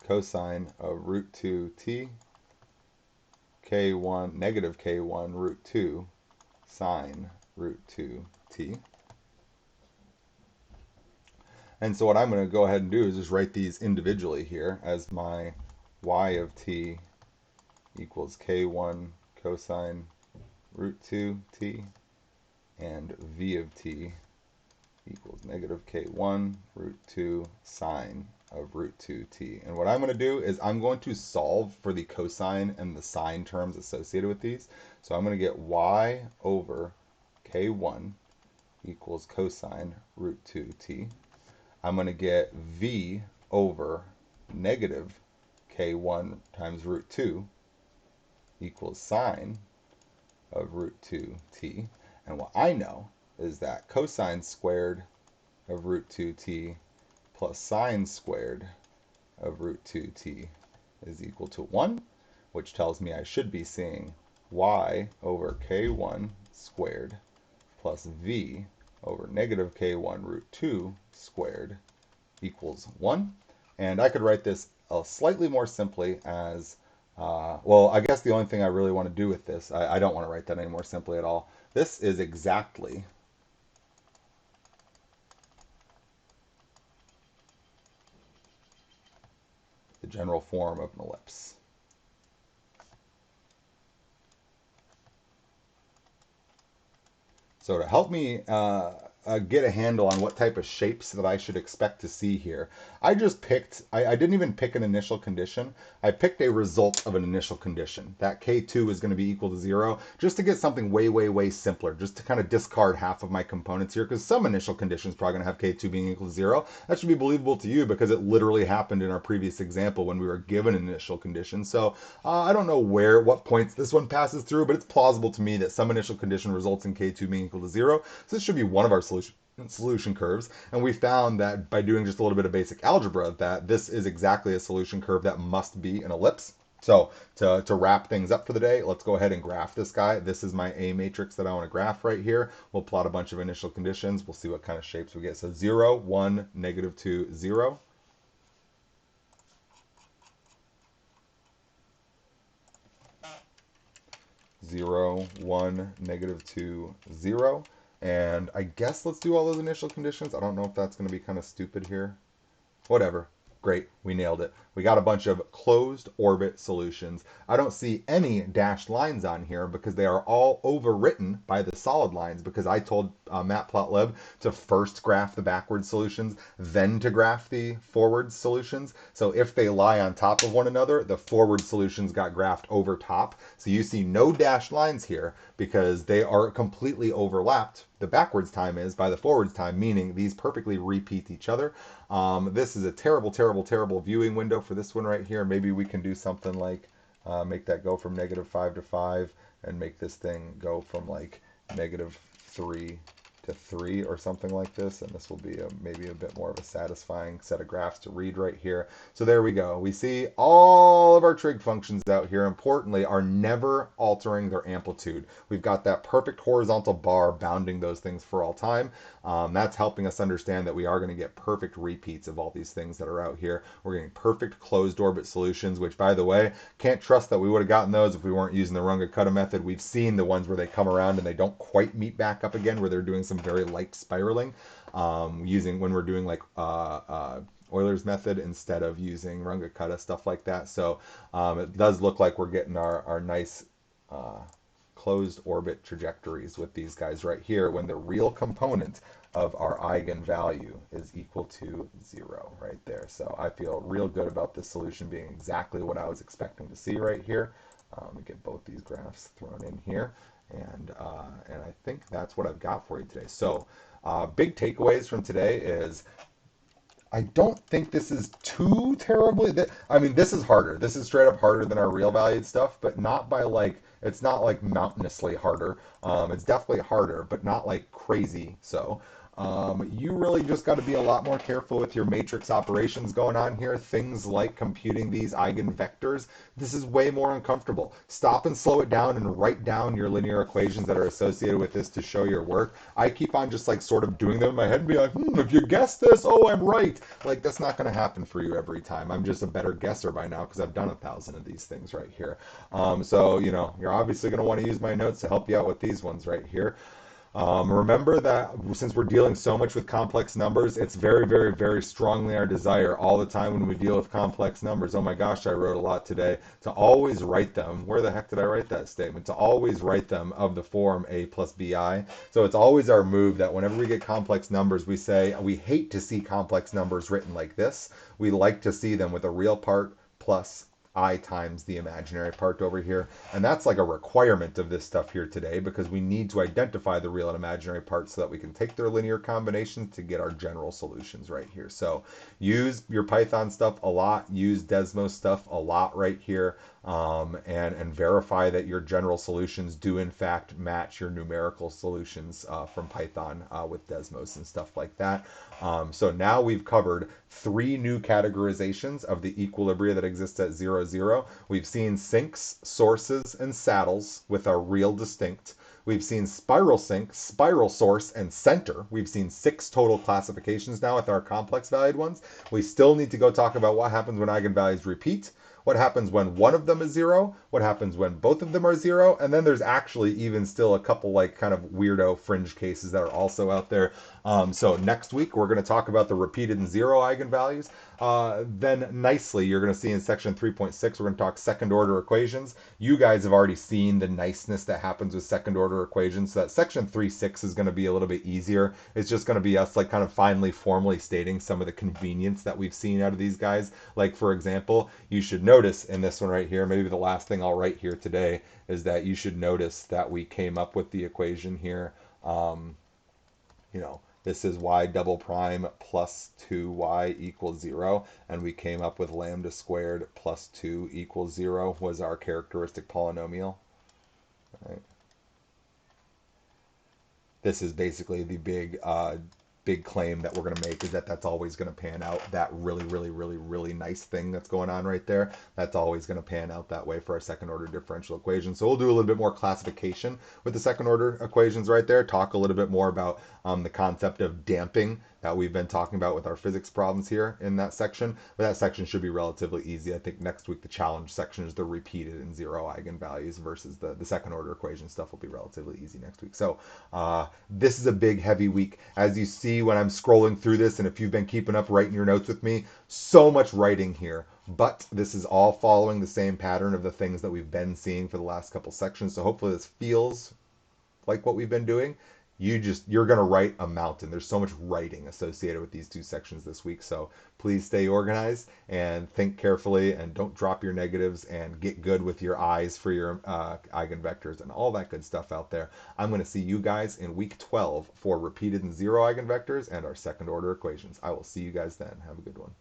cosine of root 2t, K1, negative K1 root 2 sine root 2t. And so what I'm going to go ahead and do is just write these individually here as my y of t equals k1 cosine root 2t and v of t equals negative k1 root 2 sine of root 2t. And what I'm going to do is I'm going to solve for the cosine and the sine terms associated with these. So I'm going to get y over k1 equals cosine root 2t. I'm going to get v over negative k1 times root 2 equals sine of root 2t. And what I know is that cosine squared of root 2t plus sine squared of root 2t is equal to 1, which tells me I should be seeing y over k1 squared plus v over negative k1 root 2 squared equals 1. And I could write this slightly more simply as, well, I guess the only thing I really want to do with this, I don't want to write that any more simply at all. This is exactly the general form of an ellipse. So to help me get a handle on what type of shapes that I should expect to see here, I just picked, I didn't even pick an initial condition. I picked a result of an initial condition. That K2 is going to be equal to 0, just to get something way, way, way simpler, just to kind of discard half of my components here, because some initial condition is probably going to have K2 being equal to 0. That should be believable to you because it literally happened in our previous example when we were given an initial condition. So I don't know what points this one passes through, but it's plausible to me that some initial condition results in K2 being equal to 0. So this should be one of our solution curves, and we found that by doing just a little bit of basic algebra that this is exactly a solution curve that must be an ellipse. So to wrap things up for the day, let's go ahead and graph this guy. This is my A matrix that I want to graph right here. We'll plot a bunch of initial conditions. We'll see what kind of shapes we get. So 0, 1, negative 2, 0. 0, 1, negative 2, 0. And I guess let's do all those initial conditions. I don't know if that's going to be kind of stupid here. Whatever. Great, we nailed it. We got a bunch of closed orbit solutions. I don't see any dashed lines on here because they are all overwritten by the solid lines, because I told Matplotlib to first graph the backward solutions, then to graph the forward solutions. So if they lie on top of one another, the forward solutions got graphed over top. So you see no dashed lines here because they are completely overlapped. The backwards time is by the forwards time, meaning these perfectly repeat each other. This is a terrible, terrible, terrible viewing window for this one right here. Maybe we can do something like make that go from -5 to 5, and make this thing go from like -3 to 3 or something like this, and this will be maybe a bit more of a satisfying set of graphs to read right here. So there we go. We see all of our trig functions out here, importantly, are never altering their amplitude. We've got that perfect horizontal bar bounding those things for all time. That's helping us understand that we are going to get perfect repeats of all these things that are out here. We're getting perfect closed orbit solutions, which, by the way, can't trust that we would have gotten those if we weren't using the Runge-Kutta method. We've seen the ones where they come around and they don't quite meet back up again, where they're doing some very light spiraling, using when we're doing like Euler's method instead of using Runge-Kutta, stuff like that. So it does look like we're getting our nice uh, closed orbit trajectories with these guys right here when the real component of our eigenvalue is equal to 0 right there. So I feel real good about this solution being exactly what I was expecting to see right here. Let me get both these graphs thrown in here. And I think that's what I've got for you today. So big takeaways from today is I don't think this is too terribly. I mean, this is harder. This is straight up harder than our real valued stuff, but not by like, it's not like mountainously harder. It's definitely harder, but not like crazy so. You really just got to be a lot more careful with your matrix operations going on here. Things like computing these eigenvectors. This is way more uncomfortable. Stop and slow it down and write down your linear equations that are associated with this to show your work. I keep on just like sort of doing them in my head and be like, if you guess this, oh, I'm right. Like, that's not going to happen for you every time. I'm just a better guesser by now because I've done 1,000 of these things right here. So, you're obviously going to want to use my notes to help you out with these ones right here. Remember that since we're dealing so much with complex numbers, it's very, very, very strongly our desire all the time when we deal with complex numbers. Oh my gosh, I wrote a lot today. To always write them. Where the heck did I write that statement? To always write them of the form a plus bi. So it's always our move that whenever we get complex numbers, we say we hate to see complex numbers written like this. We like to see them with a real part plus I times the imaginary part over here. And that's like a requirement of this stuff here today because we need to identify the real and imaginary parts so that we can take their linear combinations to get our general solutions right here. So use your Python stuff a lot, use Desmos stuff a lot right here, and verify that your general solutions do in fact match your numerical solutions from Python with Desmos and stuff like that. So now we've covered 3 new categorizations of the equilibria that exist at 0, 0. We've seen sinks, sources, and saddles with our real distinct. We've seen spiral sink, spiral source, and center. We've seen 6 total classifications now with our complex valued ones. We still need to go talk about what happens when eigenvalues repeat, what happens when one of them is 0, what happens when both of them are 0, and then there's actually even still a couple like kind of weirdo fringe cases that are also out there. So next week we're going to talk about the repeated and 0 eigenvalues. Then nicely, you're going to see in section 3.6, we're going to talk second order equations. You guys have already seen the niceness that happens with second order equations. So that section 3.6 is going to be a little bit easier. It's just going to be us like kind of finally formally stating some of the convenience that we've seen out of these guys. Like for example, you should notice in this one right here, maybe the last thing I'll write here today is that you should notice that we came up with the equation here. This is y double prime plus 2y equals 0, and we came up with lambda squared plus 2 equals 0 was our characteristic polynomial. Right? This is basically the big claim that we're going to make is that that's always going to pan out. That really, really, really, really nice thing that's going on right there, that's always going to pan out that way for our second order differential equation. So we'll do a little bit more classification with the second order equations right there, talk a little bit more about the concept of damping that we've been talking about with our physics problems here in that section. But that section should be relatively easy. I think next week the challenge section is the repeated and 0 eigenvalues versus the second order equation stuff will be relatively easy next week. So this is a big heavy week. As you see when I'm scrolling through this, and if you've been keeping up writing your notes with me, so much writing here. But this is all following the same pattern of the things that we've been seeing for the last couple sections. So hopefully this feels like what we've been doing. You're going to write a mountain. There's so much writing associated with these 2 sections this week. So please stay organized and think carefully and don't drop your negatives and get good with your eyes for your eigenvectors and all that good stuff out there. I'm going to see you guys in week 12 for repeated and 0 eigenvectors and our second order equations. I will see you guys then. Have a good one.